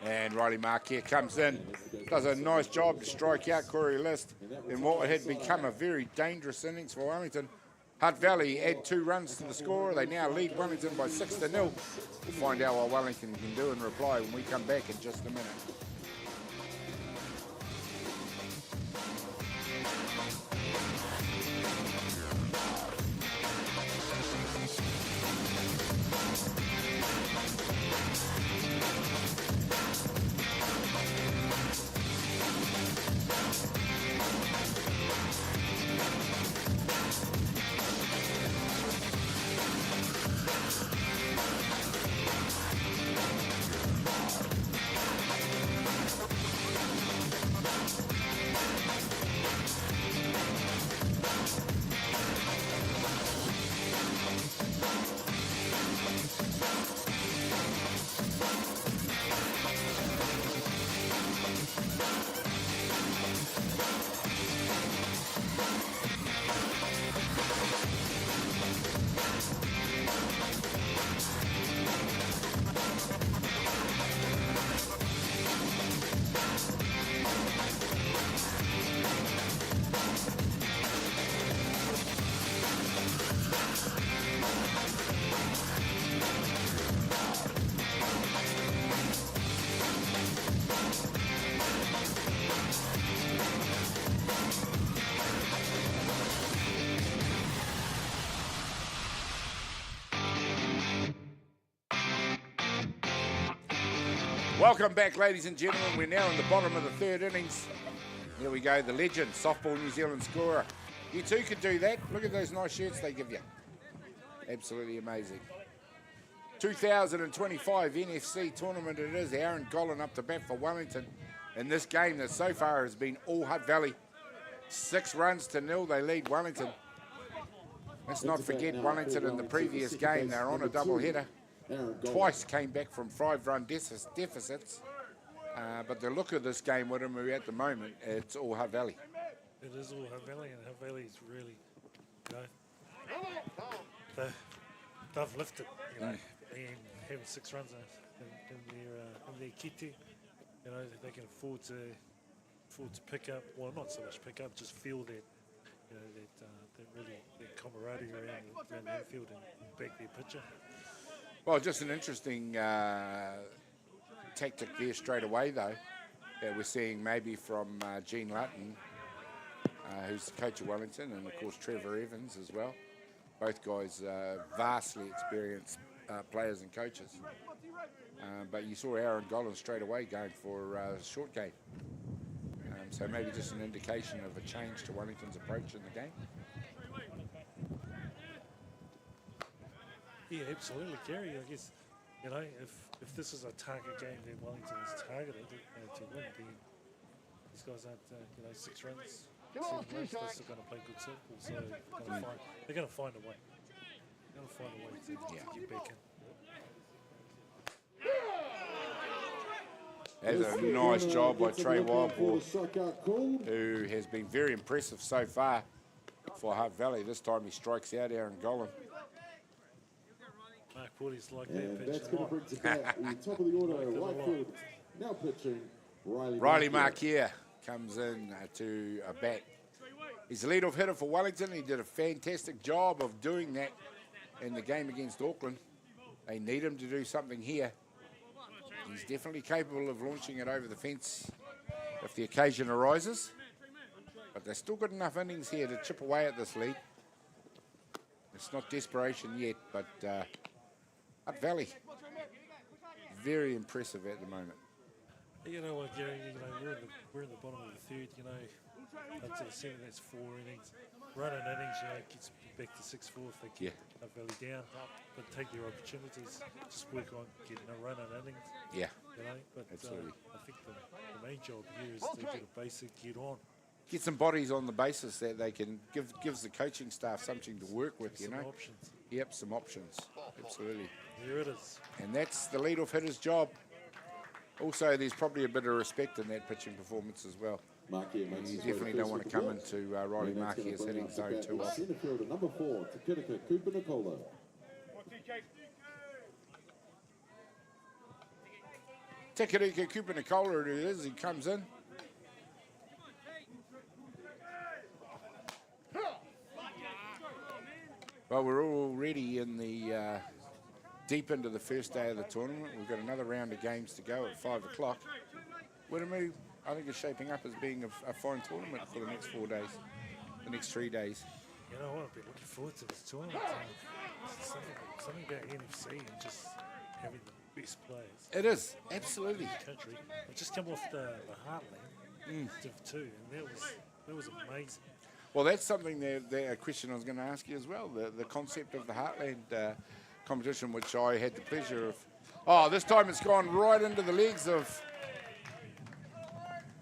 And Riley Marquez comes in, does a nice job to strike out Corey List in what had become a very dangerous innings for Wellington. Hutt Valley add 2 runs to the score. They now lead Wellington by 6-0. We'll find out what Wellington can do in reply when we come back in just a minute. Welcome back, ladies and gentlemen. We're now in the bottom of the 3rd innings. Here we go, the legend, softball New Zealand scorer. You too could do that. Look at those nice shirts they give you. Absolutely amazing. 2025 NFC tournament it is. Aaron Gollan up to bat for Wellington in this game that so far has been all Hutt Valley. 6 runs to 0, they lead Wellington. Let's not forget Wellington in the previous game, they're on a double header. Twice came back from 5-run deficits. But the look of this game, Wiremu, at the moment, it's all Hutt Valley. It is all Hutt Valley, and Hutt Valley's really, they've lifted, and having 6 runs in their kete, they can afford to pick up. Well, not so much pick up, just feel that, that camaraderie around the infield and back their pitcher. Well, just an interesting tactic there straight away, though. that we're seeing maybe from Gene Lutton, who's the coach of Wellington, and of course Trevor Evans as well. Both guys vastly experienced players and coaches. But you saw Aaron Gollan straight away going for a short game. So maybe just an indication of a change to Wellington's approach in the game. Yeah, absolutely, Gary. I guess, you know, if this is a target game that Wellington is targeted to win, then these guys aren't, you know, 6 runs, 7 runs, they're still going to play good football. So they're going to find a way. They're going to find a way to get back in. That's a nice job by Trey Wildpaw, who has been very impressive so far for Hutt Valley. This time he strikes out Aaron Gollan. Mark Porty's like And that that's pitch. going to bring to bat the top of the order, right field. Now pitching, Riley Markier comes in to a bat. He's the leadoff hitter for Wellington. He did a fantastic job of doing that in the game against Auckland. They need him to do something here. He's definitely capable of launching it over the fence if the occasion arises. But they've still got enough innings here to chip away at this lead. It's not desperation yet, but Hutt Valley, very impressive at the moment. You know what, Gary, you know, we're in the bottom of the third, you know, up to the 7, that's 4 innings. Run in innings, you know, gets back to 6-4 if they keep Hutt Valley down, but take their opportunities, just work on getting a run in innings. Yeah, you know, but absolutely. I think the main job here is to get a basic, get on. Get some bodies on the basis that they can gives the coaching staff something to work with, you know. Some options. Yep, some options, absolutely. There it is. And that's the leadoff hitter's job. Also, there's probably a bit of respect in that pitching performance as well. You definitely don't want to come into Riley Markier's hitting zone too often. Centre fielder number 4, Te Cooper Nicola. Te Cooper Nicola it is, he comes in. Well, we're already in the deep into the first day of the tournament. We've got another round of games to go at 5 o'clock. Widdermoo, I think, is shaping up as being a fine tournament for the next 4 days, the next 3 days. You know what, I've been looking forward to this tournament. Something about NFC and just having the best players. It is, absolutely. In the country. I've just come off the Heartland, Div 2, and that was amazing. Well, that's something a question I was going to ask you as well, the concept of the Heartland competition, which I had the pleasure of. Oh, this time it's gone right into the legs of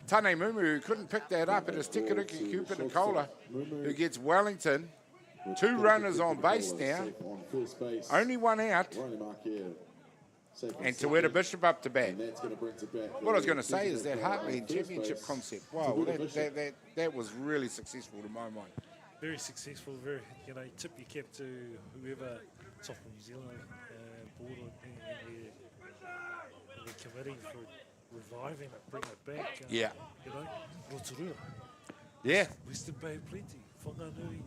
Tane Mumu, who couldn't pick that up. It is Te Cooper Nicola who gets Wellington. 2 runners on base now. Only 1 out. And Tawera Bishop up to bat. What I was going to say is that Heartland Championship concept. Wow, that was really successful to my mind. Very successful. Very, you know, tip your cap to whoever top of New Zealand board in the committee for reviving it, bringing it back. Yeah. You know, Rotorua. Yeah. Western Bay of Plenty, Whanganui,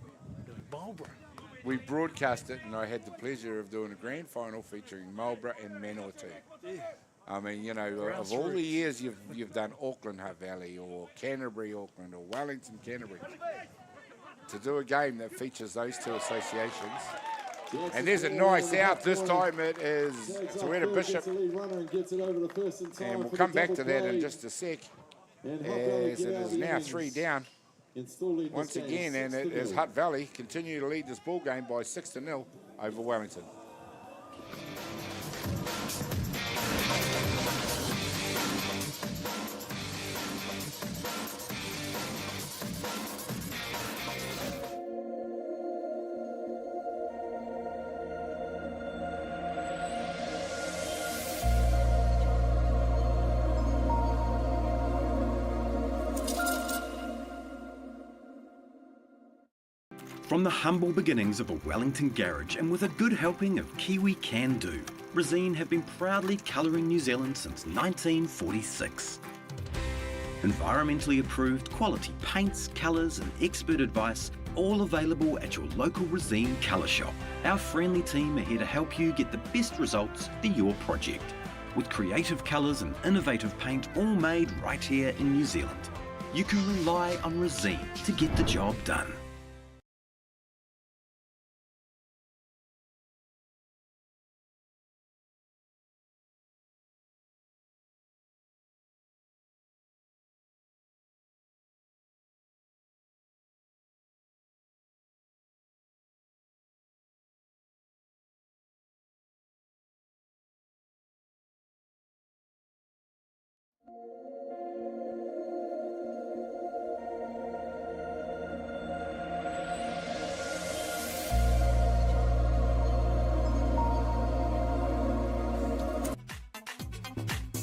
Marlborough. We broadcast it, and I had the pleasure of doing a grand final featuring Marlborough and Manawatu. Yeah. I mean, you know, of all the years you've done Auckland Hutt Valley or Canterbury Auckland or Wellington Canterbury, to do a game that features those 2 associations. And there's a nice out. This time it is Tawera Bishop. And we'll come back to that in just a sec. As it is now 3 down. Once again, and it is Hutt Valley continue to lead this ball game by 6-0 over Wellington. From the humble beginnings of a Wellington garage and with a good helping of Kiwi Can Do, Resine have been proudly colouring New Zealand since 1946. Environmentally approved quality paints, colours and expert advice, all available at your local Resine colour shop. Our friendly team are here to help you get the best results for your project. With creative colours and innovative paint all made right here in New Zealand, you can rely on Resine to get the job done.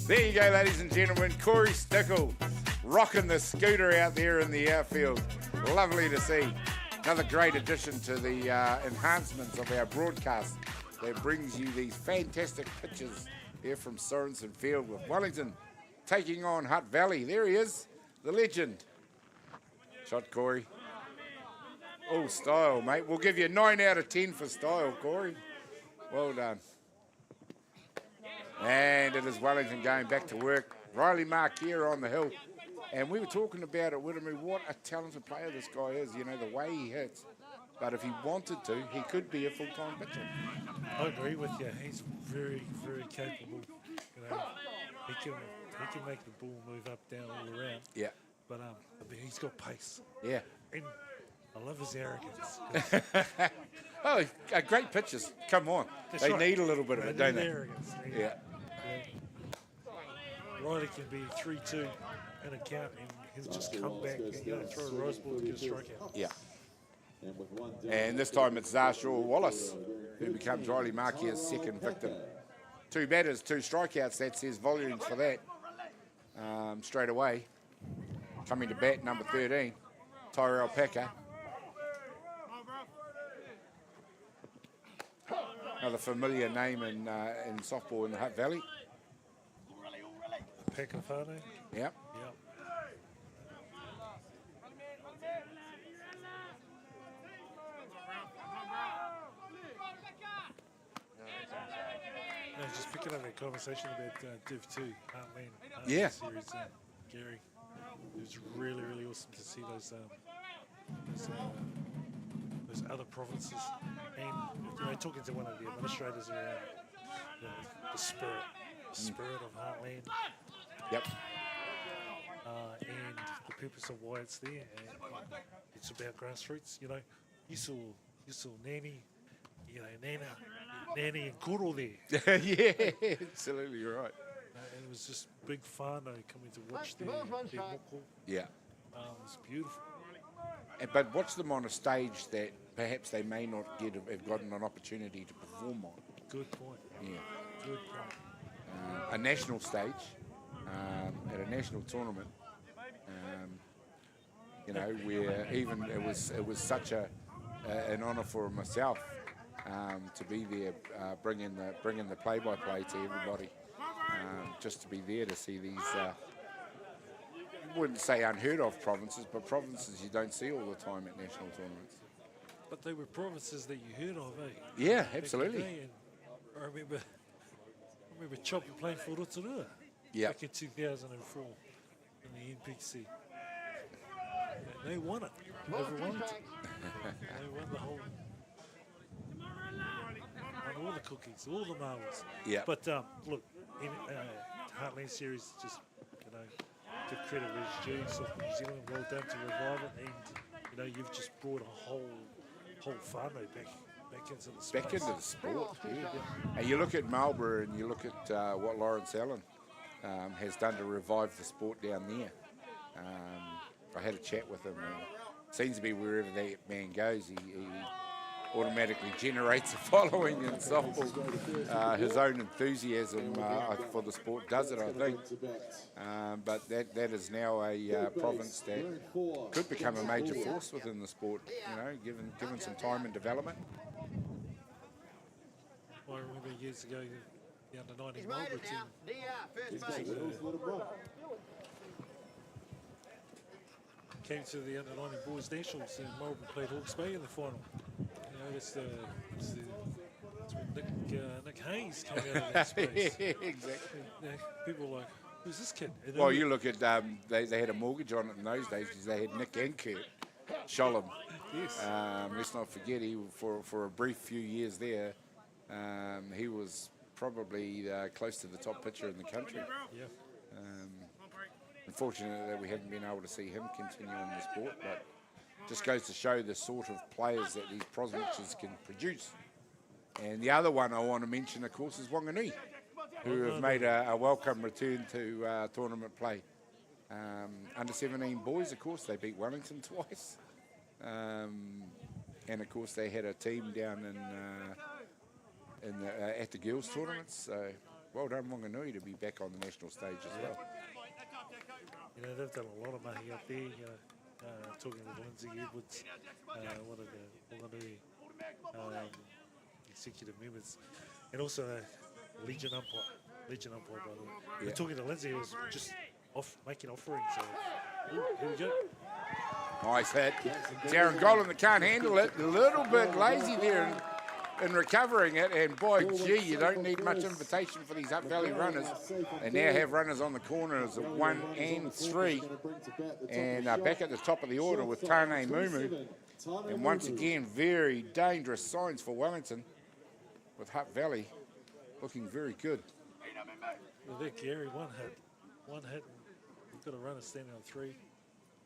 There you go, ladies and gentlemen. Corey Stickle rocking the scooter out there in the outfield. Lovely to see. Another great addition to the enhancements of our broadcast that brings you these fantastic pictures here from Sorensen Field with Wellington taking on Hutt Valley. There he is, the legend. Shot, Corey. Oh, style, mate. We'll give you a 9 out of 10 for style, Corey. Well done. And it is Wellington going back to work. Riley Markier on the hill. And we were talking about it, Widderoo, what a talented player this guy is, you know, the way he hits. But if he wanted to, he could be a full-time pitcher. I agree with you. He's very, very capable. You know, he can make the ball move up, down, all around. Yeah. But he's got pace. Yeah. And I love his arrogance. Oh, great pitchers. Come on. That's they right. need a little bit of it, don't they? Arrogance. Yeah. Riley can be 3-2 in a count, and he'll just come back and throw a rose ball to get a strikeout. Yeah. And this time it's Zarshaw Wallace who becomes Riley Markier's second victim. 2 batters, 2 strikeouts. That says volumes for that. Straight away, coming to bat, number 13, Tyrell Packer. Another familiar name in softball in the Hutt Valley. Packer Fano. Yep. Yep. No, just picking up that conversation about Div 2, Heartland Yeah. series, Gary. It was really, really awesome to see those other provinces. And you know, talking to one of the administrators around the spirit of Heartland. Yep. And the purpose of why it's there. And it's about grassroots. You know, you saw Nanny, Nanny and Koro there. Yeah, absolutely right. And it was just big fun coming to watch their moko. Yeah. It was beautiful. But watch them on a stage that perhaps they may not have gotten an opportunity to perform on. Good point. Yeah. Good point. A national stage at a national tournament. You know, where even it was such an honour for myself to be there, bringing the play-by-play to everybody. Just to be there to see these. I wouldn't say unheard of provinces, but provinces you don't see all the time at national tournaments. But they were provinces that you heard of, eh? Yeah, absolutely. I remember Choppy playing for Rotorua back in 2004 in the NPC. And they won it. Over Wellington. They won the whole. Won all the cookies, all the marbles. Yeah. But look, in Heartland series, just give credit where it's due. So New Zealand, well done to revive it, and you've just brought a whole whānau back into the space. Back into the sport, yeah. And you look at Marlborough and you look at what Lawrence Allen has done to revive the sport down there. I had a chat with him, and it seems to be wherever that man goes, he automatically generates a following in softball. His own enthusiasm for the sport does it, I think. But that is now a province that could become a major force within the sport, given some time and development. I remember years ago, the under-19 Marlborough team came to the under-19 Boys Nationals, and Marlborough played Hawke's Bay in the final. that's when Nick Hayes came out of that space. Exactly. People were like, who's this kid? And Well, then you look at they had a mortgage on it in those days because they had Nick and Kurt Sholem. Yes. Let's not forget for a brief few years there, he was probably close to the top pitcher in the country. Yeah. Unfortunate that we haven't been able to see him continue in the sport, but just goes to show the sort of players that these provinces can produce. And the other one I want to mention, of course, is Wanganui, who have made a welcome return to tournament play. Under 17 boys, of course, they beat Wellington twice. And of course, they had a team down at the girls' tournaments. So well done, Wanganui, to be back on the national stage as well. You know, they've done a lot of money up there. Talking with Lindsay Edwards, one of the Wanganui executive members, and also Legion umpire, by the way. Yeah. We're talking to Lindsay, who was just making offerings. So, here we go. Nice hit. Darren Golan that can't handle it. A little bit lazy there in recovering it. And boy, gee, you don't need much invitation for these Hutt Valley runners. They now have runners on the corners of 1 and 3. And back at the top of the order with Tane Mumu. And once again, very dangerous signs for Wellington with Hutt Valley looking very good. Well, there, Gary, one hit. We've got a runner standing on 3.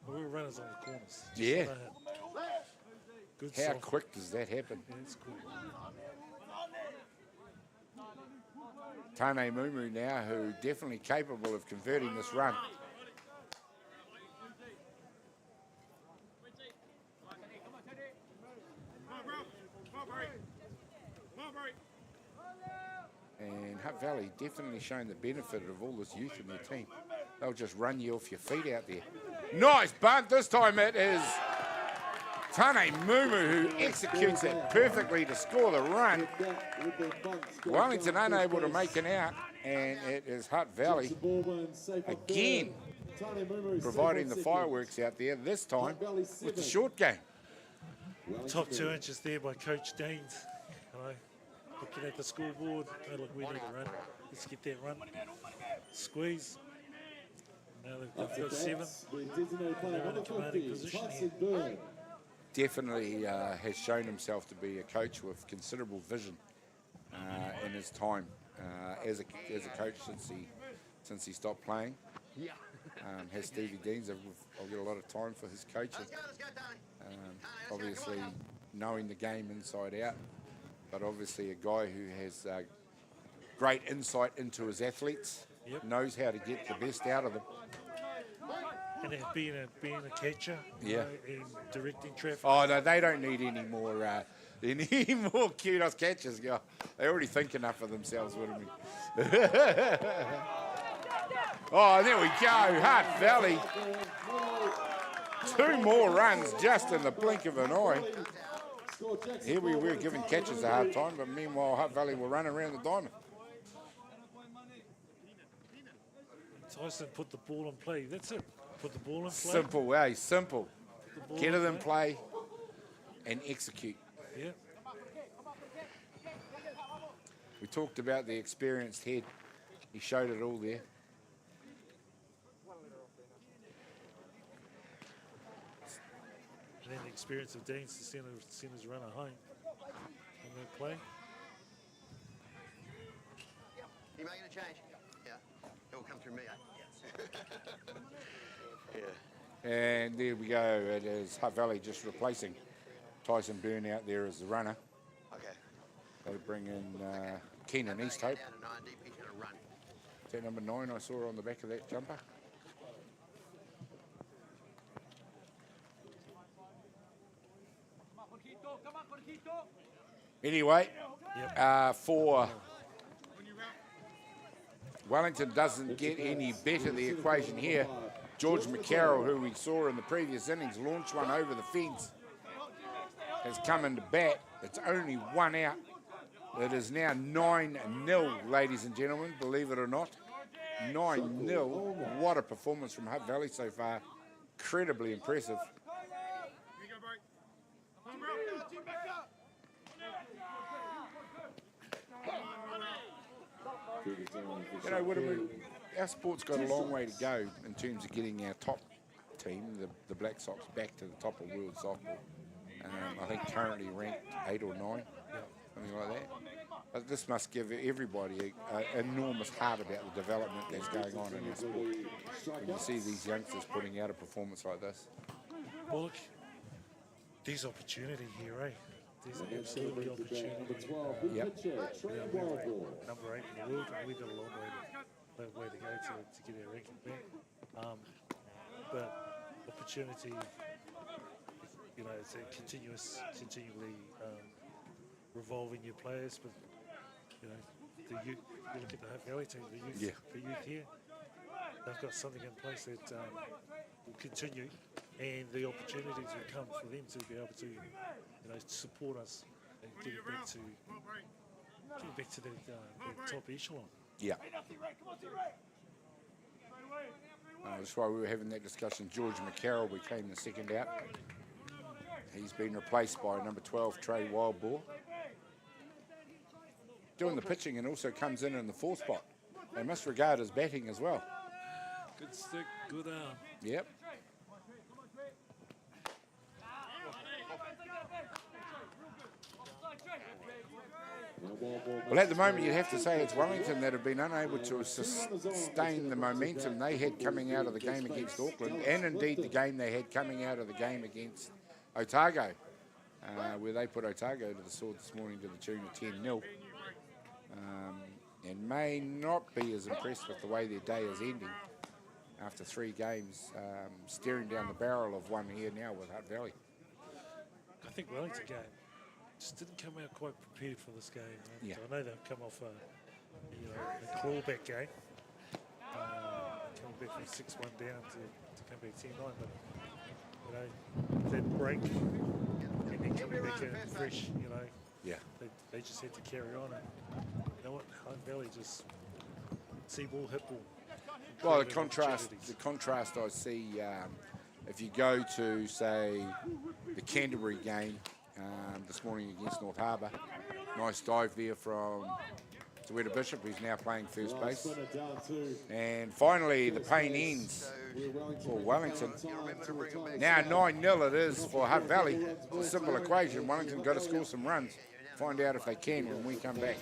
We were runners on the corners. Yeah. Good. How soft. quick does that happen? Yeah, it's cool. Tane Mumu now, who definitely capable of converting this run. And Hutt Valley definitely showing the benefit of all this youth in their team. They'll just run you off your feet out there. Nice bunt. This time it is Tane Mumu who executes it perfectly to score the run. Wellington unable to make it out, and it is Hutt Valley again providing the fireworks out there, this time with the short game. Top 2 inches there by Coach Deans. Looking at the scoreboard. Oh, look, we need a run. Let's get that run. Squeeze. Now they've got 7. They're in a commanding position here. Definitely has shown himself to be a coach with considerable vision in his time as a coach since he stopped playing. Has Stevie Deans. I've got a lot of time for his coaching. Obviously knowing the game inside out, but obviously a guy who has great insight into his athletes, knows how to get the best out of them. And being a catcher, Yeah. and directing traffic. Oh no, they don't need any more kudos catchers. Girl. They already think enough of themselves, wouldn't we? Oh, there we go, Hutt Valley. 2 more runs just in the blink of an eye. Here we were giving catchers a hard time, but meanwhile Hutt Valley will run around the diamond. Tyson put the ball in play. That's it. Put the ball in play. Simple, simple. Get it in play and execute. Yeah. We talked about the experienced head. He showed it all there. And then the experience of Deans to send his runner home on that play. You making a change? Yeah. It will come through me, eh? Yeah. And there we go. It is Hutt Valley just replacing Tyson Byrne out there as the runner. Okay. They bring in Keenan Easthope. Down to 9 deep, he's going to run. Is that number 9 I saw on the back of that jumper? Anyway, for Wellington doesn't get any better the equation here. George McCarroll, who we saw in the previous innings launch one over the fence, has come into bat. It's only 1 out. It is now 9-0, ladies and gentlemen, believe it or not. 9-0. What a performance from Hutt Valley so far. Incredibly impressive. You know, our sport's got a long way to go in terms of getting our top team, the Black Sox, back to the top of world softball. I think currently ranked 8 or 9, something like that. But this must give everybody an enormous heart about the development that's going on in our sport. When you see these youngsters putting out a performance like this. Well, look, there's opportunity here, eh? There's absolutely opportunity. Yep. Number 8 in the world, and we've got a long way to go to get our ranking back. But opportunity, you know, it's a continually revolving your players. But you know, the youth. You look at the Hutt Valley team, the youth here. They've got something in place that will continue, and the opportunities will come for them to be able to, you know, support us and get it back to the top echelon. Yeah. That's why we were having that discussion. George McCarroll became the second out. He's been replaced by number 12, Trey Wildboar. Doing the pitching and also comes in the fourth spot. They must regard his batting as well. Good stick, good arm. Yep. Well, at the moment, you'd have to say it's Wellington that have been unable to sustain the momentum they had coming out of the game against Auckland, and indeed the game they had coming out of the game against Otago, where they put Otago to the sword this morning to the tune of 10-0. And may not be as impressed with the way their day is ending after 3 games, staring down the barrel of one here now with Hutt Valley. I think Wellington game just didn't come out quite prepared for this game. Yeah. I know they've come off a clawback game, coming back from 6-1 down to come back 10-9, but you know, that break and then coming back in fresh, you know, they just had to carry on, and you know what, Hutt Valley just see ball, hit ball. Well, the contrast I see, if you go to, say, the Canterbury game this morning against North Harbour, nice dive there from Taweta Bishop, who's now playing first base. And finally, the pain ends for Wellington. Now 9-0 it is for Hutt Valley. It's a simple equation. Wellington got to score some runs. Find out if they can when we come back.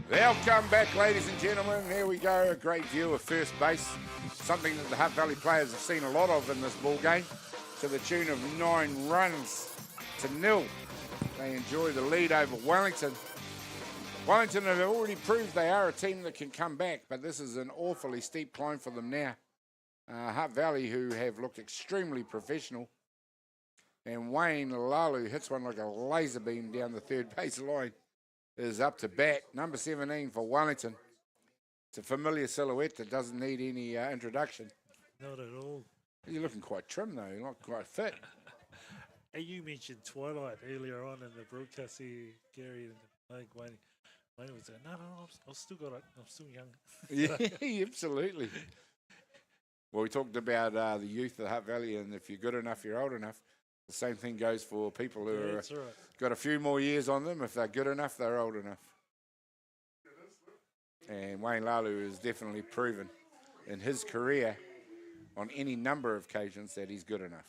Welcome back, ladies and gentlemen. There we go, a great view of first base. Something that the Hutt Valley players have seen a lot of in this ball game, to the tune of 9 runs to 0. They enjoy the lead over Wellington. Wellington have already proved they are a team that can come back, but this is an awfully steep climb for them now. Hutt Valley, who have looked extremely professional, and Wayne Lalu hits one like a laser beam down the third base line, is up to bat. Number 17 for Wellington. It's a familiar silhouette that doesn't need any introduction. Not at all. You're looking quite trim, though. You're not quite fit. you mentioned Twilight earlier on in the broadcast here, Gary, and like Wayne was saying, no, I've still got it. I'm still young. Yeah, absolutely. Well, we talked about the youth of Hutt Valley, and if you're good enough, you're old enough. The same thing goes for people who are That's right. got a few more years on them. If they're good enough, they're old enough. And Wayne Lalu has definitely proven in his career on any number of occasions that he's good enough.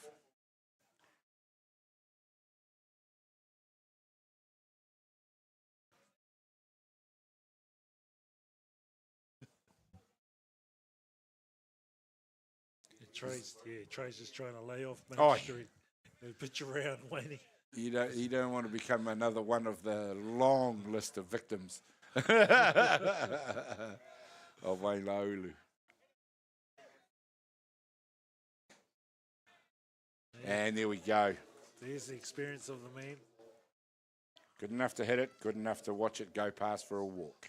Trey's just trying to lay off Main Oh. Street. Pitch around, Wayne. You don't want to become another one of the long list of victims of Wayne Laulu. And there we go. There's the experience of the man. Good enough to hit it, good enough to watch it go past for a walk.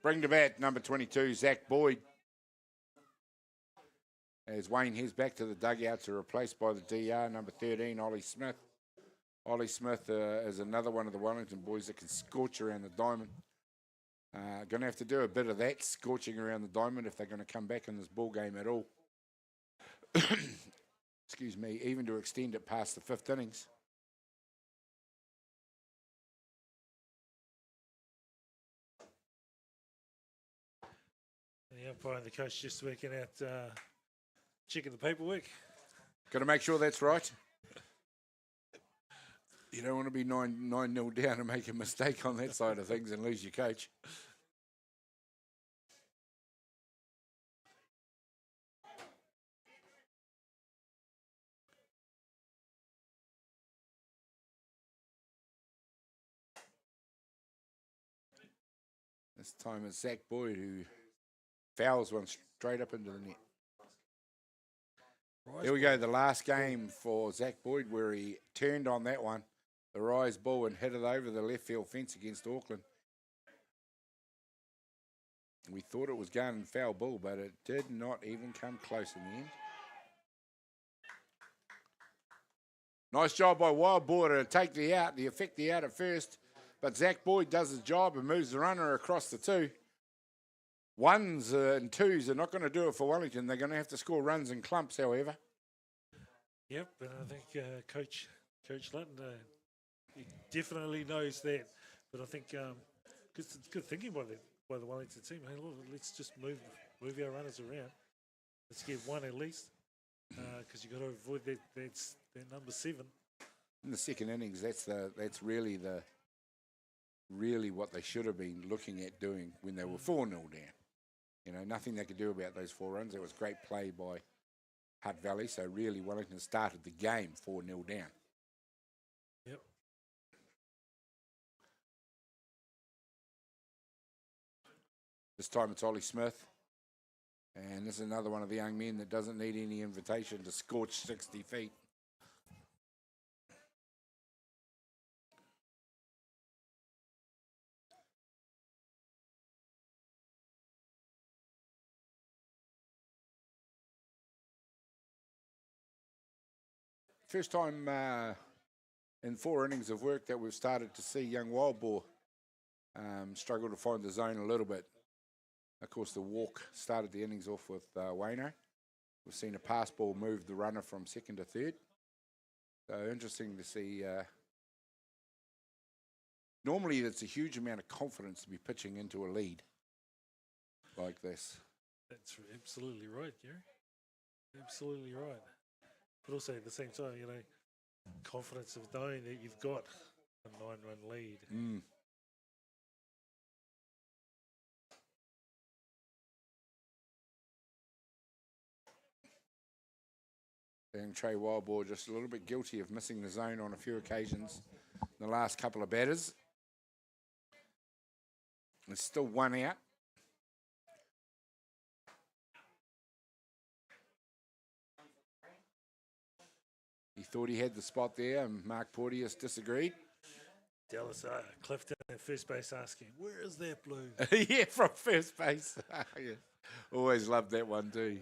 Bring to bat, number 22, Zach Boyd. As Wayne heads back to the dugout to replace by the DR, number 13, Ollie Smith. Ollie Smith is another one of the Wellington boys that can scorch around the diamond. Going to have to do a bit of that, scorching around the diamond, if they're going to come back in this ball game at all. Excuse me, even to extend it past the fifth innings. And the umpire and the coach just working out, checking the paperwork. Got to make sure that's right. You don't want to be 9-0 down and make a mistake on that side of things and lose your coach. This time it's Zach Boyd who fouls one straight up into the net. Here we go, the last game for Zach Boyd where he turned on that one, the rise ball, and hit it over the left field fence against Auckland. We thought it was going foul ball, but it did not even come close in the end. Nice job by Wild Boar to take the out, the effect the out at first, but Zach Boyd does his job and moves the runner across the two. Ones and twos are not going to do it for Wellington. They're going to have to score runs in clumps, however. Yep, and I think Coach Lutton, he definitely knows that. But I think it's good thinking by the Wellington team. Hey, look, let's just move our runners around. Let's get one at least, because you've got to avoid that number 7. In the second innings, that's really what they should have been looking at doing when they were 4-0 down. You know, nothing they could do about those 4 runs. It was great play by Hutt Valley. So really, Wellington started the game 4-0 down. Yep. This time it's Ollie Smith. And this is another one of the young men that doesn't need any invitation to scorch 60 feet. First time in 4 innings of work that we've started to see young Wild Boar struggle to find the zone a little bit. Of course, the walk started the innings off with Wayno. We've seen a pass ball move the runner from second to third. So interesting to see. Normally, it's a huge amount of confidence to be pitching into a lead like this. That's absolutely right, Gary. Absolutely right. But also at the same time, you know, confidence of knowing that you've got a 9-run lead. And Trey Wildboar just a little bit guilty of missing the zone on a few occasions in the last couple of batters. There's still 1 out. He thought he had the spot there, and Mark Porteous disagreed. Dallas Clifton at first base asking, where is that blue? Yeah, from first base. Yeah. Always loved that one too.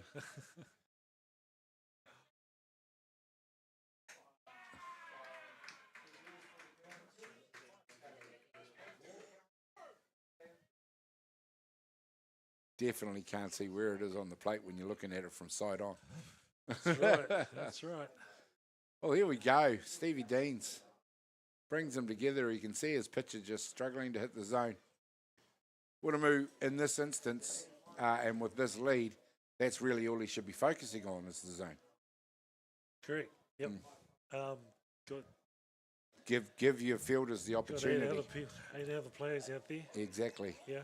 definitely can't see where it is on the plate when you're looking at it from side on. That's right. That's right. Oh, here we go. Stevie Deans brings them together. You can see his pitcher just struggling to hit the zone. Wuramu, in this instance, and with this lead, that's really all he should be focusing on is the zone. Correct. Yep. Good. Give your fielders the Got opportunity. 8 other players out there. Exactly. Yeah.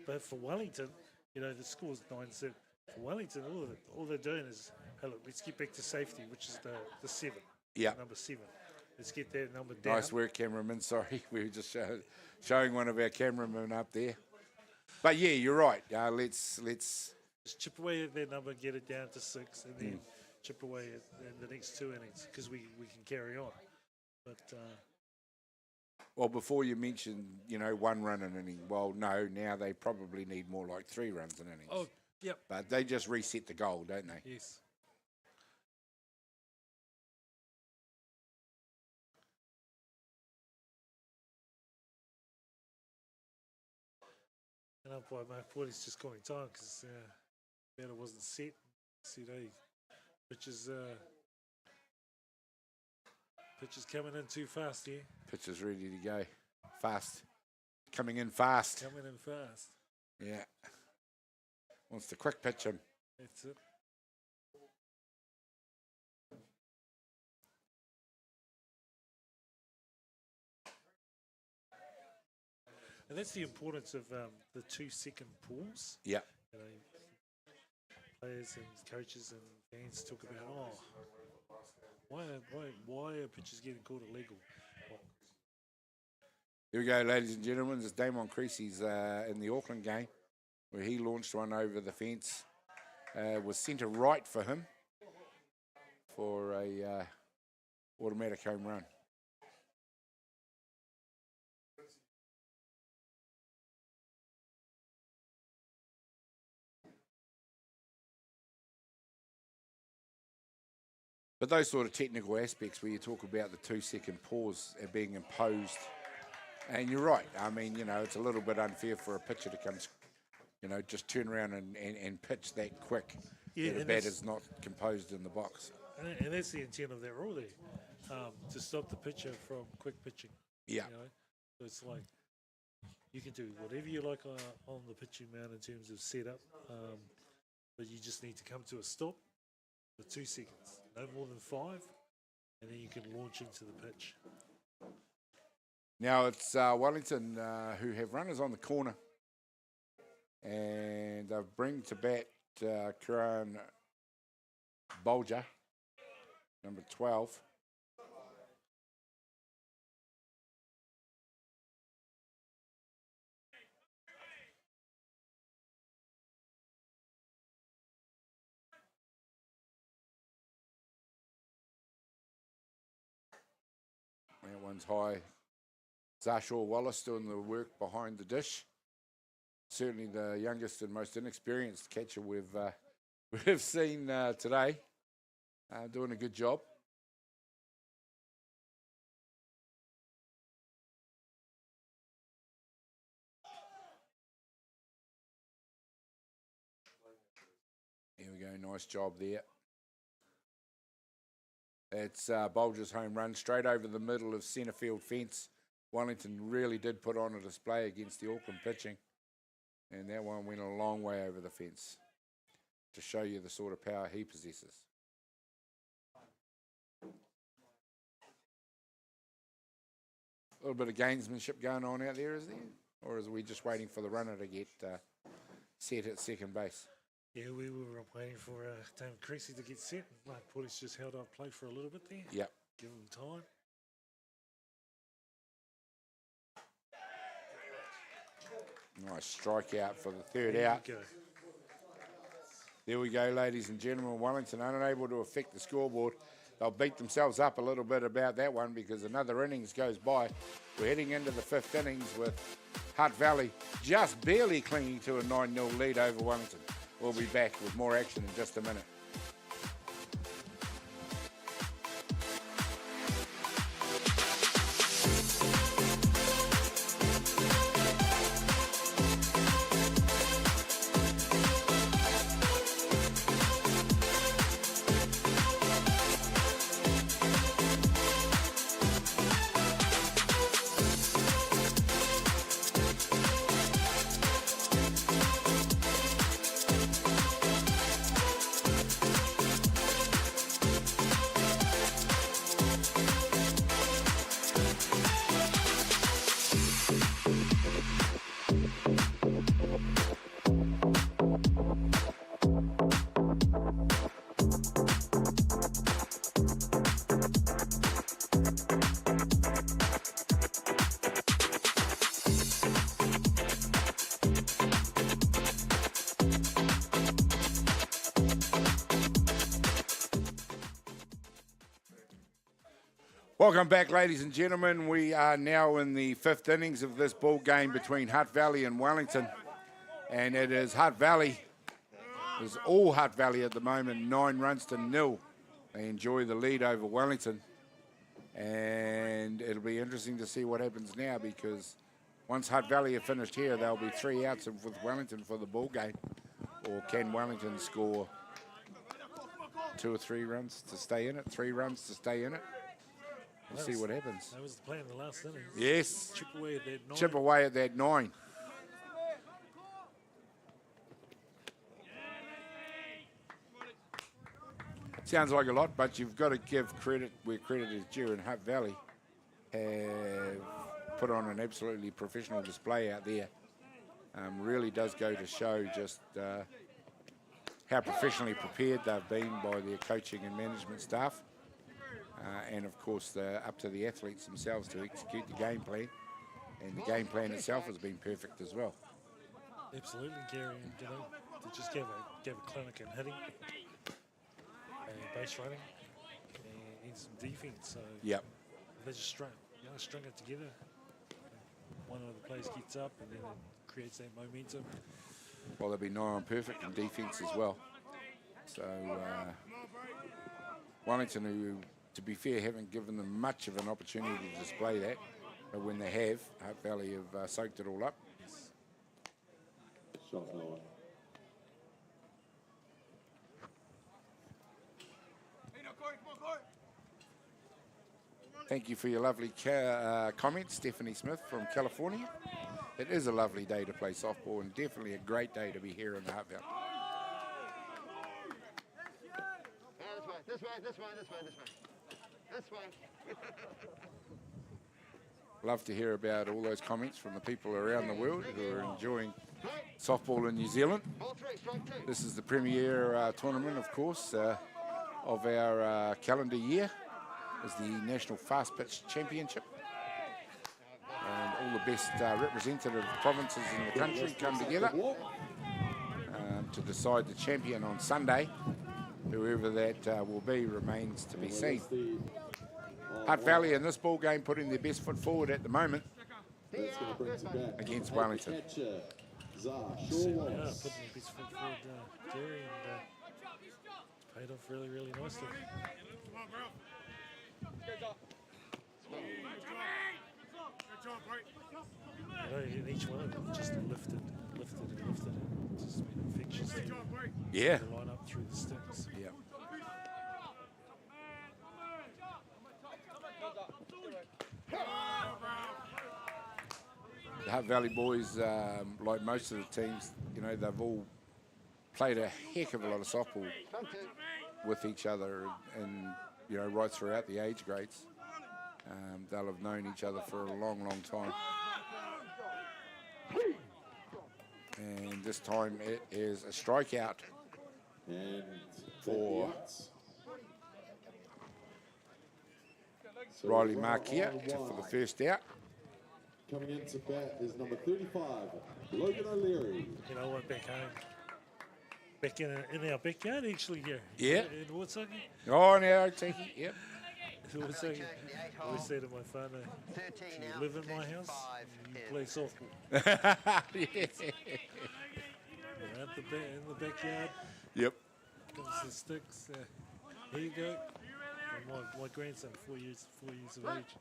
But for Wellington, the score's 9-7. For Wellington, all they're doing is, hey, look, let's get back to safety, which is the 7. Yeah. Number 7. Let's get that number down. Nice work, cameraman. Sorry, we were just showing one of our cameramen up there. But yeah, you're right. Let's Just chip away at that number, get it down to 6, and then chip away at the next 2 innings because we can carry on. But well, before you mentioned, 1 run an inning. Well, no, now they probably need more like 3 runs an inning. oh, yep, But they just reset the goal, don't they? yes. And umpire Mark Porter's just calling time because batter wasn't set. See, pitches coming in too fast here. Pitcher's ready to go. Fast. Coming in fast. Coming in fast. Yeah. Wants to quick pitch him. That's it. And that's the importance of the 2-second pause. Yeah. Players and coaches and fans talk about, why are pitchers getting called illegal? Well, Here we go, ladies and gentlemen. This is Damon Creasy's in the Auckland game where he launched one over the fence. Was centre right for him for a automatic home run. But those sort of technical aspects where you talk about the 2-second pause being imposed, and you're right. I mean, it's a little bit unfair for a pitcher to come, just turn around and pitch that quick. Yeah, that a and batter's not composed in the box. and that's the intent of that rule there, to stop the pitcher from quick pitching. Yeah. So it's like you can do whatever you like on the pitching mound in terms of setup, but you just need to come to a stop for 2 seconds, no more than 5, and then you can launch into the pitch. Now it's Wellington who have runners on the corner, and they'll bring to bat Kiran Bolger, number 12. That one's high. Zashor Wallace doing the work behind the dish. Certainly the youngest and most inexperienced catcher we've seen today. Doing a good job. Here we go, nice job there. It's Bolger's home run straight over the middle of centre field fence. Wellington really did put on a display against the Auckland pitching, and that one went a long way over the fence to show you the sort of power he possesses. A little bit of gamesmanship going on out there, is there? Or is we just waiting for the runner to get set at second base? Yeah, we were waiting for David Creasy to get set. Mark Portis just held up play for a little bit there. Yep. Give him time. Nice strikeout for the third out. There we go, ladies and gentlemen. Wellington unable to affect the scoreboard. They'll beat themselves up a little bit about that one because another innings goes by. We're heading into the 5th innings with Hutt Valley just barely clinging to a 9-0 lead over Wellington. We'll be back with more action in just a minute. Welcome back, ladies and gentlemen. We are now in the 5th innings of this ball game between Hutt Valley and Wellington. And it is Hutt Valley. It's all Hutt Valley at the moment, 9 runs to 0. They enjoy the lead over Wellington. And it'll be interesting to see what happens now, because once Hutt Valley are finished here, there'll be 3 outs with Wellington for the ball game. Or can Wellington score 2 or 3 runs to stay in it, 3 runs to stay in it? We'll see what happens. That was the plan in the last innings. Yes. Chip away at that 9. Chip away at that 9. Sounds like a lot, but you've got to give credit where credit is due, and Hutt Valley have put on an absolutely professional display out there. Really does go to show just how professionally prepared they've been by their coaching and management staff. And of course, up to the athletes themselves to execute the game plan. And the game plan itself has been perfect as well. Absolutely, Gary. And, you know, they just gave a clinic in hitting, and base running, and some defense. So yep. They just string it together. One of the players gets up, and then it creates that momentum. Well, they'll be nigh on perfect in defense as well. So Wellington, who, to be fair, haven't given them much of an opportunity to display that, but when they have, Hutt Valley have soaked it all up. Shot no one. Thank you for your lovely comments, Stephanie Smith from California. It is a lovely day to play softball, and definitely a great day to be here in the Hutt Valley. This way. Love to hear about all those comments from the people around the world who are enjoying softball in New Zealand. This is the premier tournament, of course, of our calendar year. Is the National Fastpitch Championship. And all the best representative provinces in the country come together to decide the champion on Sunday. Whoever that will be remains to be seen. Hutt Valley in this ball game putting their best foot forward at the moment against Wellington. Putting their best foot forward, Jerry, and it's paid off really, really nicely. You know, in each one of them just lifted. It's just been infectious. Yeah. To line up through the sticks. Yeah. The Hutt Valley boys, like most of the teams, you know, they've all played a heck of a lot of softball with each other, and you know, right throughout the age grades. They'll have known each other for a long, long time. And this time it is a strikeout And for Riley Marquia for the first out. Coming in to bat is number 35, Logan O'Leary. You know what, back home. Back in our backyard, actually, here. Yeah. In Woodside. Oh, no, take it, yep. I always say to my father, you live in my house, you play softball. Yeah. Around in the backyard. Yep. Comes the sticks. Here you go. And my grandson, 4 years of age,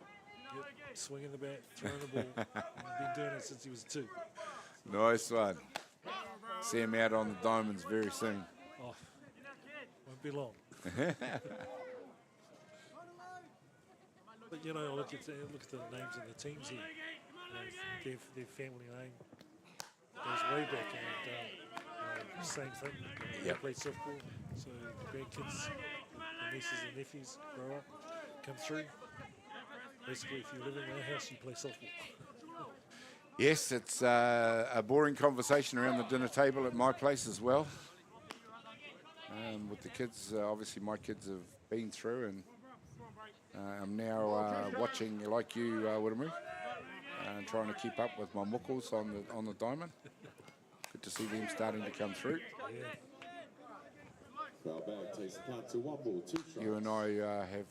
swinging the bat, throwing the ball. I've been doing it since he was 2. Nice one. See him out on the diamonds very soon. Oh, won't be long. But you know, look at the names of the teams here. You know, their family name goes way back, and same thing. They play softball, so the grandkids, the nieces and nephews grow up, come through. Basically, if you live in our house, you play softball. Yes, it's a boring conversation around the dinner table at my place as well. With the kids, obviously my kids have been through, and I'm now watching, like you, Wiramu, and trying to keep up with my muckles on the diamond. Good to see them starting to come through. Foul bag takes the count to 1 ball, 2 strikes. You and I have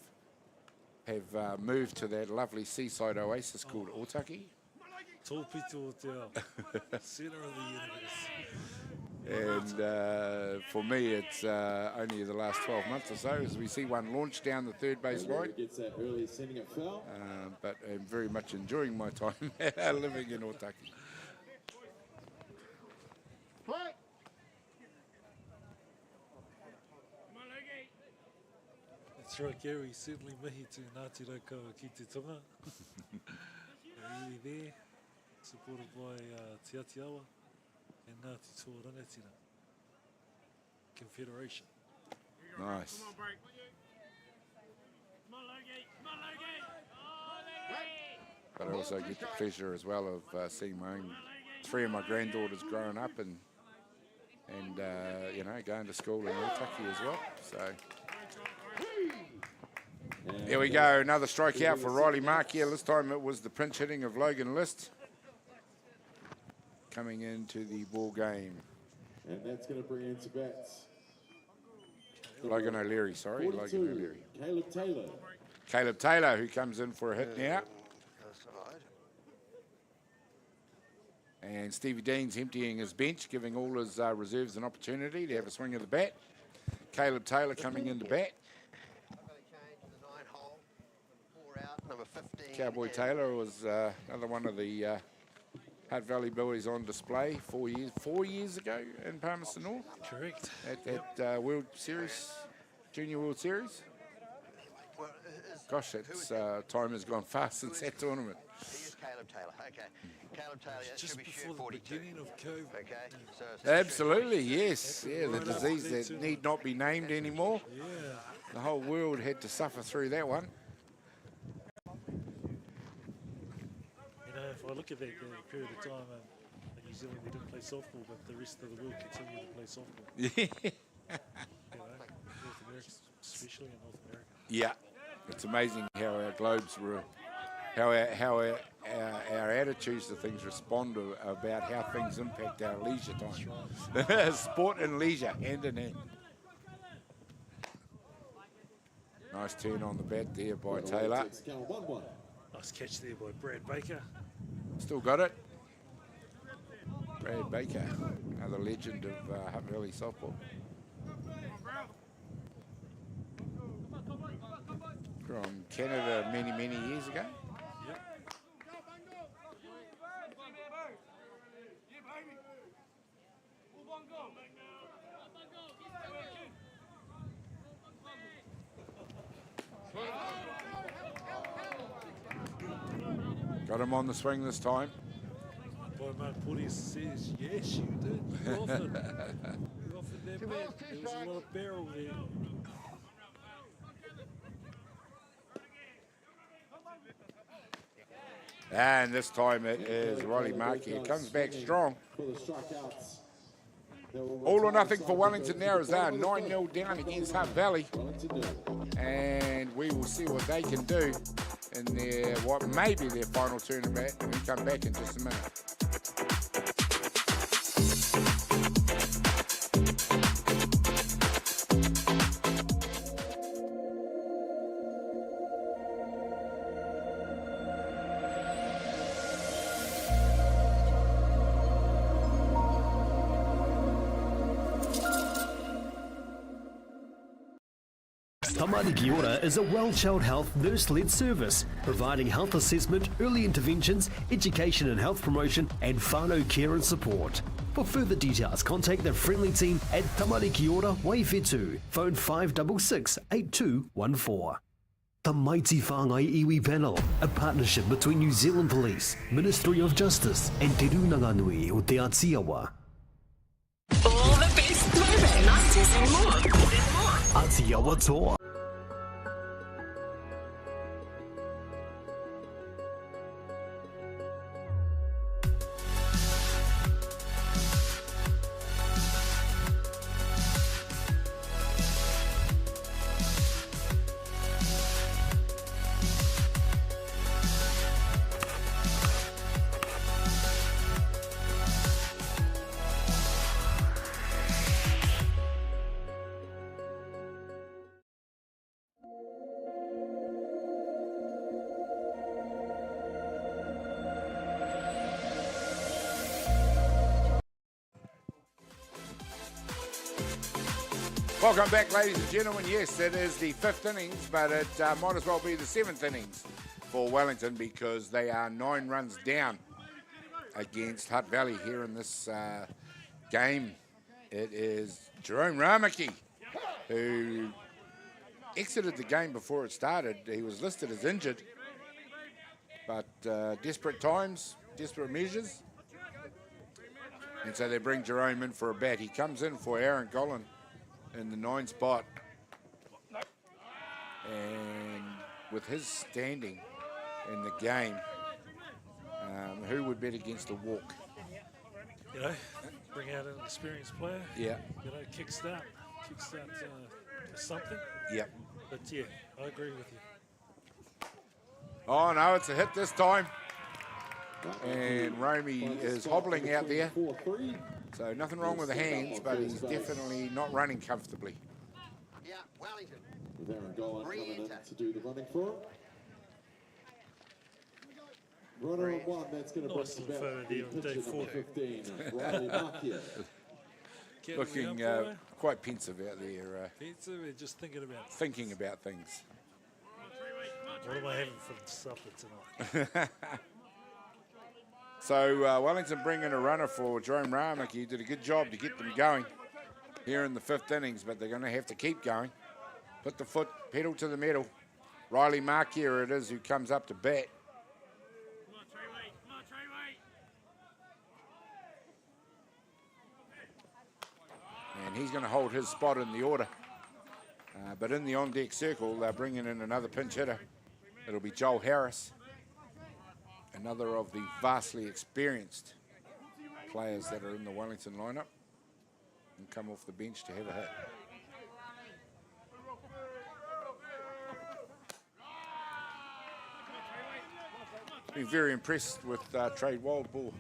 have moved to that lovely seaside oasis called Otaki. Tōpito o te ao. Centre of the universe. And for me, it's only the last 12 months or so as we see one launch down the third base line. Gets that early, sending it foul. But I'm very much enjoying my time living in Otaki. That's right, Gary. Certainly mihi tū Ngāti Raukawa ki te tonga. Really there. Supported by Te Atiawa and Ngāti Tō Rangatira Confederation. Nice. But I also get the pleasure as well of seeing my own 3 of my granddaughters growing up and you know, going to school in Otaki as well. So here we go, another strikeout for Riley Mark here. This time it was the pinch hitting of Logan List coming into the ball game. And that's going to bring into bats. Logan O'Leary, sorry, 42, Logan O'Leary. Caleb Taylor. Caleb Taylor, who comes in for a hit now. And Stevie Dean's emptying his bench, giving all his reserves an opportunity to have a swing of the bat. Caleb Taylor coming into bat. Cowboy Taylor was another one of the Hutt Valley boys on display 4 years ago in Palmerston North. Correct. At that World Series, Junior World Series. Gosh, it's time has gone fast since that tournament. Here's Caleb Taylor. Okay. Caleb Taylor, that Just should be before shoot the 42. beginning of COVID. Okay. So it's Absolutely, yes. Yeah, the Right after disease that that need not be named anymore. Yeah. The whole world had to suffer through that one. You know, if I look at that period of time, in New Zealand we didn't play softball, but the rest of the world continued to play softball. Yeah. You know, North America, especially in North America. Yeah, it's amazing how our globes were, how our attitudes to things respond to, about how things impact our leisure time. Sport and leisure, hand in hand. Nice turn on the bat there by Taylor. Count 1-1. Nice catch there by Brad Baker. Still got it. Brad Baker, another legend of Hutt Valley softball. From Canada many, many years ago. Yep. Got him on the swing this time. Boy, Mark Porteous says, yes, you did. You offered. You offered that bat. There was a lot of barrel there. And this time it is Riley Markey. It comes back strong. All or nothing for Wellington now as they are 9-0 down against Hutt Valley. And we will see what they can do in their, what may be their final tournament. And we come back in just a minute. Tamari Ki Ora is a well-child health nurse-led service, providing health assessment, early interventions, education and health promotion, and whānau care and support. For further details, contact the friendly team at Tamari Ki Ora Waifetu, phone 566 8214. The Mighty Whāngai Iwi Panel, a partnership between New Zealand Police, Ministry of Justice, and Te Rūnanga-nui o Te Atiawa. All the best throwback 90s and more. Atiawa Toa. Welcome back, ladies and gentlemen. Yes, it is the 5th innings, but it might as well be the 7th innings for Wellington because they are 9 runs down against Hutt Valley here in this game. It is Jerome Ramaki who exited the game before it started. He was listed as injured, but desperate times, desperate measures. And so they bring Jerome in for a bat. He comes in for Aaron Gollan in the 9 spot. And with his standing in the game, who would bet against a walk? You know, bring out an experienced player. Yeah. You know, kickstart something. Yep. But yeah, I agree with you. Oh no, it's a hit this time. And Romy is hobbling out there. So nothing wrong with the hands, but he's definitely not running comfortably. Yeah, Wellington. With Aaron Gollan coming in to do the running for him. Runner on 1, that's going to bring us back to pitcher number 15, Riley Markia. Looking quite pensive out there. Pensive, just thinking about things. What am I having for supper tonight? So Wellington bring in a runner for Jerome Ramaki. He did a good job to get them going here in the 5th innings, but they're going to have to keep going. Put the foot pedal to the metal. Riley Markia it is who comes up to bat. And he's going to hold his spot in the order. But in the on-deck circle, they're bringing in another pinch hitter. It'll be Joel Harris, another of the vastly experienced players that are in the Wellington lineup and come off the bench to have a hit. Been very impressed with Trade Wildball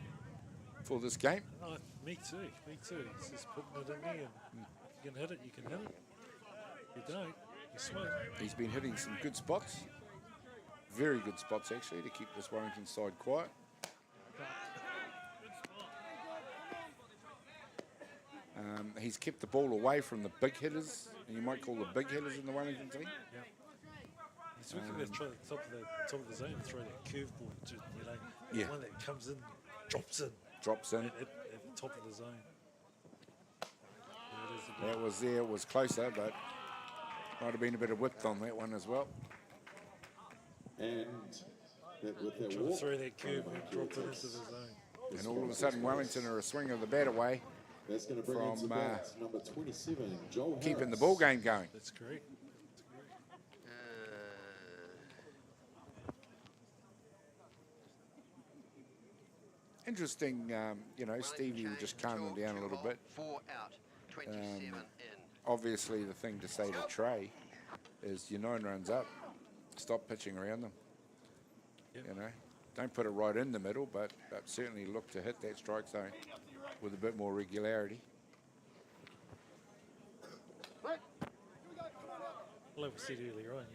for this game. Oh, me too. He's just putting it in there. And if you can hit it, you can hit it. If you don't, you swing. He's been hitting some good spots. Very good spots, actually, to keep this Wellington side quiet. He's kept the ball away from the big hitters, and you might call the big hitters in the Wellington team. Yeah. He's looking at the top of the zone and throw that curveball, the one that comes in, drops in. At the top of the zone. That was there, it was closer, but might have been a bit of width on that one as well. And with that walk, throw that curve and drop it into the zone. And all of a sudden, Wellington are a swing of the bat away that's going to bring from number 27, Joel keeping Harris. the ball game going. That's correct. Interesting, Stevie will just calm them down a little bit. 4 out, 27 in. Obviously, the thing to say to Trey is you're 9 runs up. Stop pitching around them. Yep. Don't put it right in the middle, but certainly look to hit that strike zone with a bit more regularity. Like we said earlier on,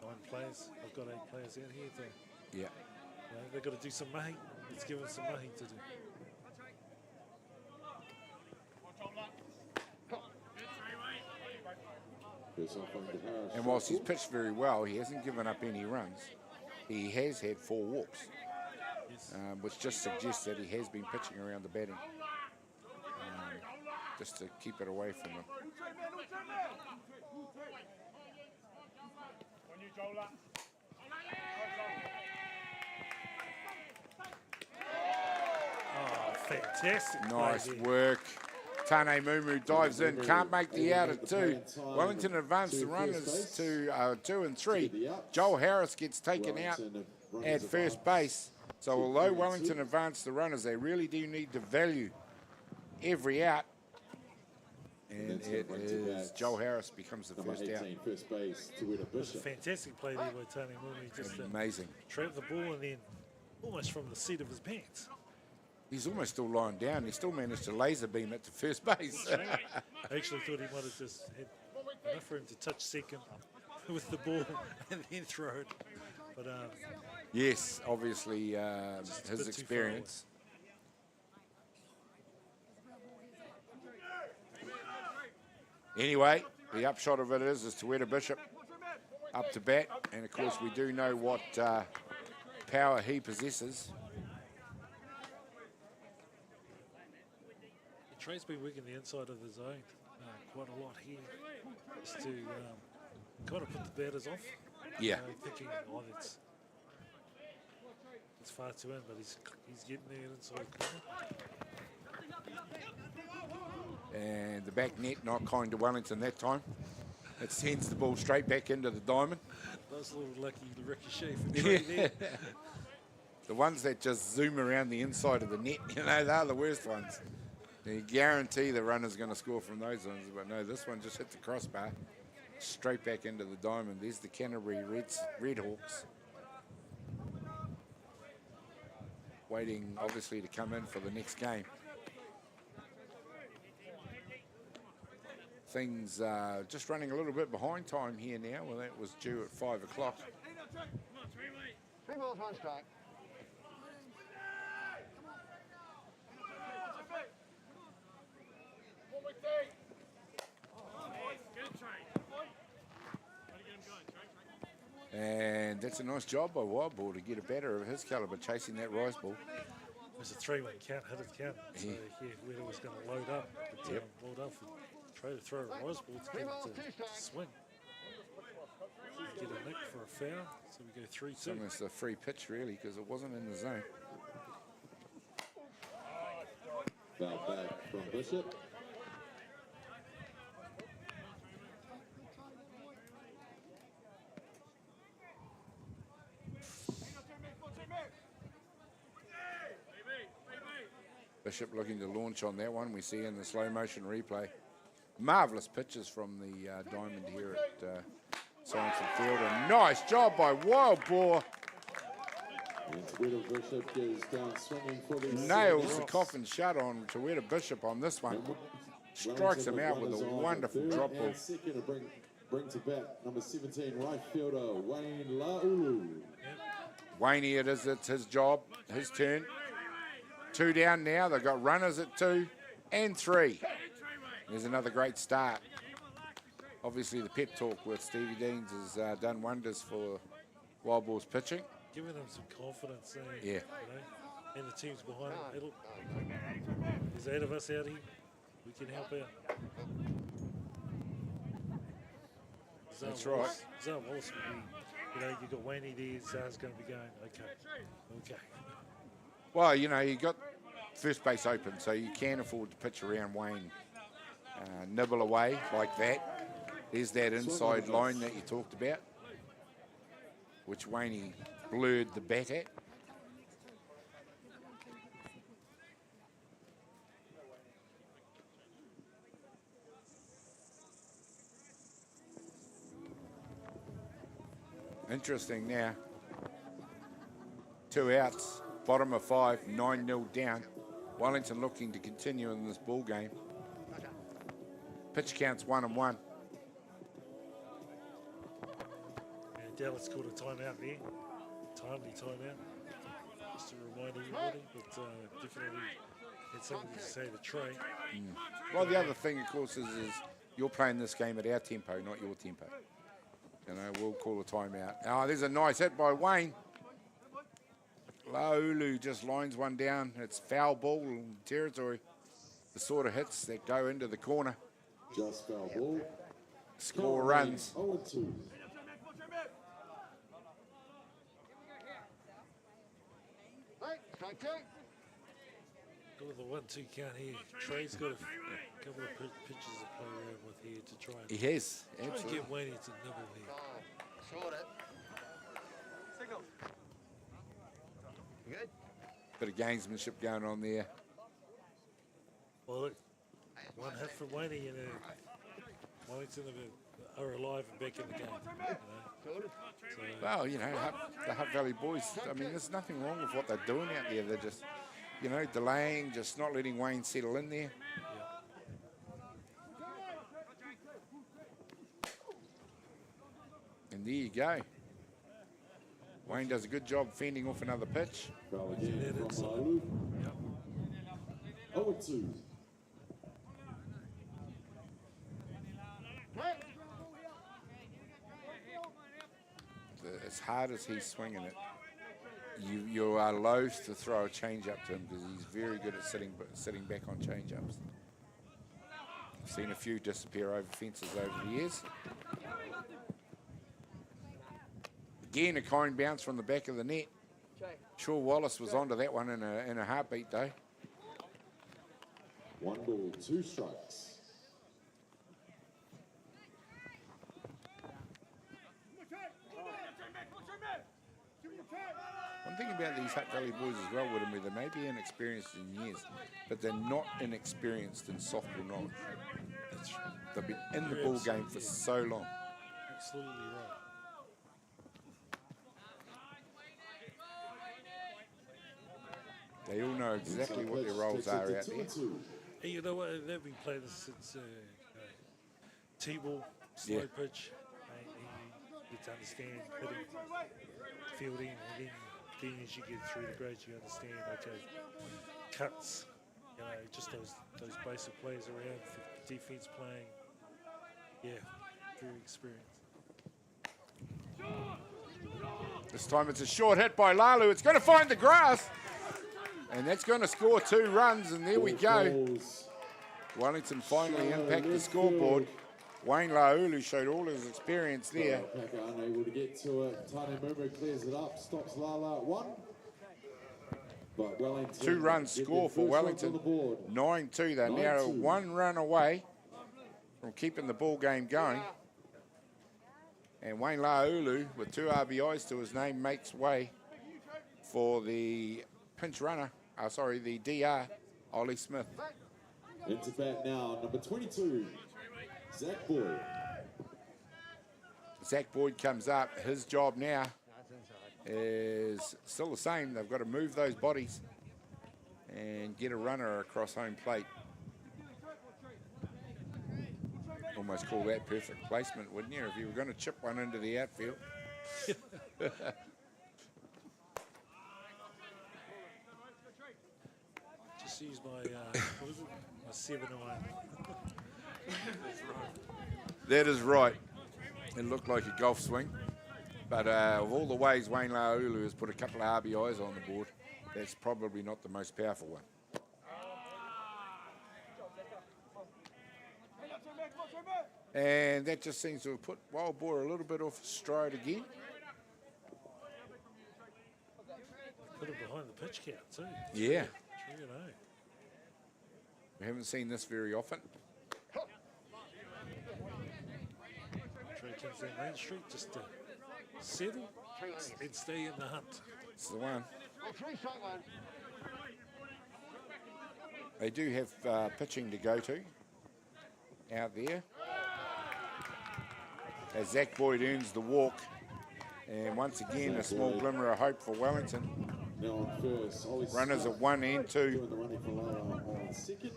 9 players. I've got 8 players out here. Yeah. They've got to do some mahi. Let's give them some mahi to do. And whilst he's pitched very well, he hasn't given up any runs. He has had 4 walks, which just suggests that he has been pitching around the batting, just to keep it away from him. Oh, fantastic. Nice work. Tane Mumu dives in, can't make the out at 2. Wellington advance the runners to 2 and 3. Joel Harris gets taken out at first base. So although Wellington advance the runners, they really do need to value every out. And it is Joel Harris becomes the first out. First base to win a It was a Bishop. fantastic play there by Tane Mumu. Just Amazing. trapped the ball and then almost from the seat of his pants. He's almost still lying down. He still managed to laser beam it to first base. I actually thought he might have just had enough for him to touch second with the ball and then throw it. But yes, obviously just a his bit too far experience. Anyway, The upshot of it is Tueta Bishop up to bat, and of course we do know what power he possesses. Trey's been working the inside of the zone quite a lot here, just to kind of put the batters off. Yeah. Thinking, oh, it's far too in, but he's getting there inside the corner. And the back net not kind to Wellington that time. It sends the ball straight back into the diamond. Nice little lucky ricochet from Trey there. The ones that just zoom around the inside of the net, they're the worst ones. You guarantee the runner's going to score from those ones, but no, this one just hit the crossbar, straight back into the diamond. There's the Canterbury Redhawks, waiting obviously to come in for the next game. Things just running a little bit behind time here now. Well, that was due at 5 o'clock. 3 balls, 1 strike. And that's a nice job by Wildball to get a batter of his calibre chasing that rise ball. It was a 3-1 count, hit his count. So Wheeler was going to load up. But, load up for Trey to throw a rise ball to get it to swing. Get a nick for a foul, so we go 3-2. Almost a free pitch really, because it wasn't in the zone. Foul back from Bishop. Bishop looking to launch on that one. We see in the slow motion replay. Marvellous pitches from the diamond here at Science Field. A nice job by Wildball. Bishop is down swinging for the Nails the coffin shut on Tueta Bishop on this one. Strikes him out with a wonderful drop ball. Second to bring to bat number 17 right fielder Wayne Laulu. Wayne, it's his job, his turn. 2 down now. They've got runners at 2 and 3. There's another great start. Obviously, the pep talk with Stevie Deans has done wonders for Wildball's pitching. Giving them some confidence. Yeah. You know, and the team's behind them. There's 8 of us out here. We can help out. That's right. Zara Wallace will be, you've got Wayne there. Zara's going to be going, okay. Well, you got first base open, so you can afford to pitch around Wayne. Nibble away like that. There's that inside line that you talked about, which Wayne blurred the bat at. Interesting now. 2 outs. Bottom of 5, 9-0 down. Wellington looking to continue in this ball game. Pitch counts 1-1. And Dallas called a timeout there. Timely timeout. Just to remind everybody, but definitely had something to say to Trey. Well, the other thing, of course, is you're playing this game at our tempo, not your tempo. We'll call a timeout. Oh, there's a nice hit by Wayne. Laulu just lines one down. It's foul ball territory. The sort of hits that go into the corner. Just foul ball. Score runs. 0-2. Strike 2. Go with the 1-2 count here. Trey's got a couple of pitches to play around with here to try and, He has, try and absolutely. get Wayne to nibble here. Short it. Good. Bit of gamesmanship going on there. Well, look, one hit from Wayne and Wellington are alive and back in the game. Well, the Hutt Valley boys, there's nothing wrong with what they're doing out there. They're just, delaying, just not letting Wayne settle in there. And there you go. Wayne does a good job fending off another pitch. Foul again from Laulu. 0-2. as hard as he's swinging it, you are loath to throw a change up to him because he's very good at sitting back on change ups. I've seen a few disappear over fences over the years. Again, a kind bounce from the back of the net. Sure, Wallace was onto that one in a heartbeat though. 1 ball, 2 strikes. One thing about these Hutt Valley boys as well, Woodham, they may be inexperienced in years, but they're not inexperienced in softball knowledge. They've been in the ball game for so long. Absolutely right. They all know exactly what their roles are out there. Hey, you know what? They've been playing this since T-ball, slow pitch. You get to understand hitting, fielding, and then as you get through the grades, you understand, okay, cuts, you know, just those basic plays around for defense playing. Yeah, very experienced. This time it's a short hit by Lalu. It's going to find the grass. And that's going to score 2 runs, and there we go. Wellington finally impact the scoreboard. Wayne Laulu showed all his experience there. Packer unable to get to it. Tane Mumu clears it up, stops Lala at 1. But Wellington 2 runs score for Wellington. 9-2. They're now 1 run away from keeping the ball game going. And Wayne Laulu, with 2 RBIs to his name, makes way for the pinch runner. The DR, Ollie Smith. Into bat now, number 22, Zach Boyd. Zach Boyd comes up. His job now is still the same. They've got to move those bodies and get a runner across home plate. Almost call that perfect placement, wouldn't you, if you were going to chip one into the outfield? Just use my, what is it? My 7-iron. That is right. It looked like a golf swing. But of all the ways Wayne Laulu has put a couple of RBIs on the board, that's probably not the most powerful one. And that just seems to have put Wild Boar a little bit off stride again. Put it behind the pitch count too. Yeah. You know. We haven't seen this very often. Trey comes down Main Street just to settle and stay in the hunt. It's the one. They do have pitching to go to out there. As Zach Boyd earns the walk. And once again, a small glimmer of hope for Wellington. Now on first, Runners at 1 and 2. Doing the running for Lala on second.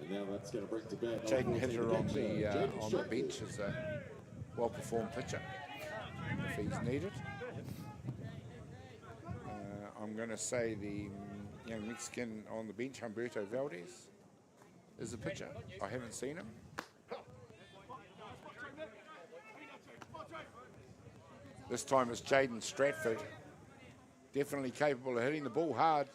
And now that's going to bring to bat. Jaden Hitter on the bench is a well-performed pitcher if he's needed. I'm going to say the young Mexican on the bench, Humberto Valdez, is a pitcher. I haven't seen him. This time it's Jaden Stratford. Definitely capable of hitting the ball hard.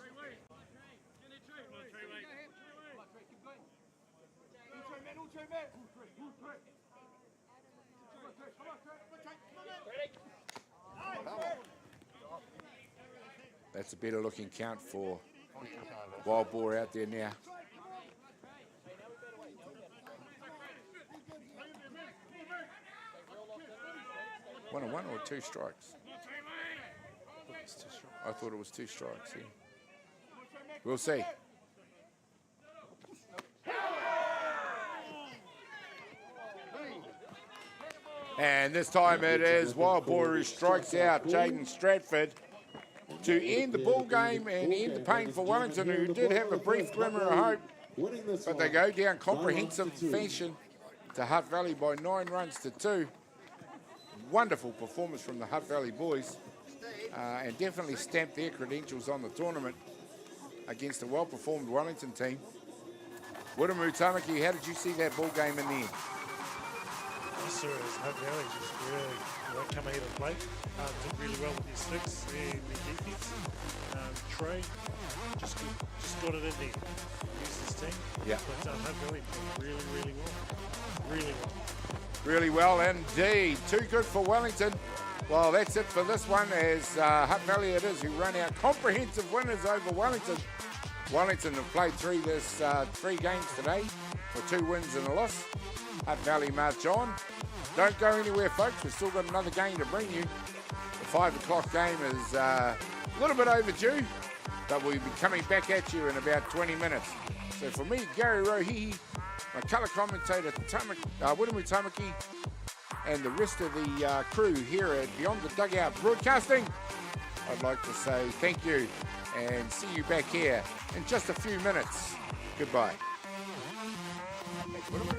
That's a better looking count for Wild Boar out there now. One or 2 strikes? I thought it was 2 strikes, yeah. We'll see. And this time it is Wild Boar who strikes out Jaden Stratford to end the ball game and end the pain for Wellington, who did have a brief glimmer of hope. But they go down comprehensive fashion to Hutt Valley by 9 runs to 2. Wonderful performance from the Hutt Valley boys and definitely stamped their credentials on the tournament against a well-performed Wellington team. Wiramu Tamaki, how did you see that ball game in the end? just saw it as Hutt Valley just really come ahead and play. Did really well with their sticks, their defense. Trey just got it in there. Used his team. Yeah. But Hutt Valley played really, really well. Really well. Really well indeed. Too good for Wellington. Well, that's it for this one, as Hutt Valley it is who run out comprehensive winners over Wellington. Wellington have played three games today for 2 wins and a loss. Hutt Valley march on. Don't go anywhere, folks. We've still got another game to bring you. The 5 o'clock game is a little bit overdue, but we'll be coming back at you in about 20 minutes. So for me, Gary Rohihi, my colour commentator, Wiremu Tamaki, and the rest of the crew here at Beyond the Dugout Broadcasting, I'd like to say thank you and see you back here in just a few minutes. Goodbye. Thanks, Wiremu.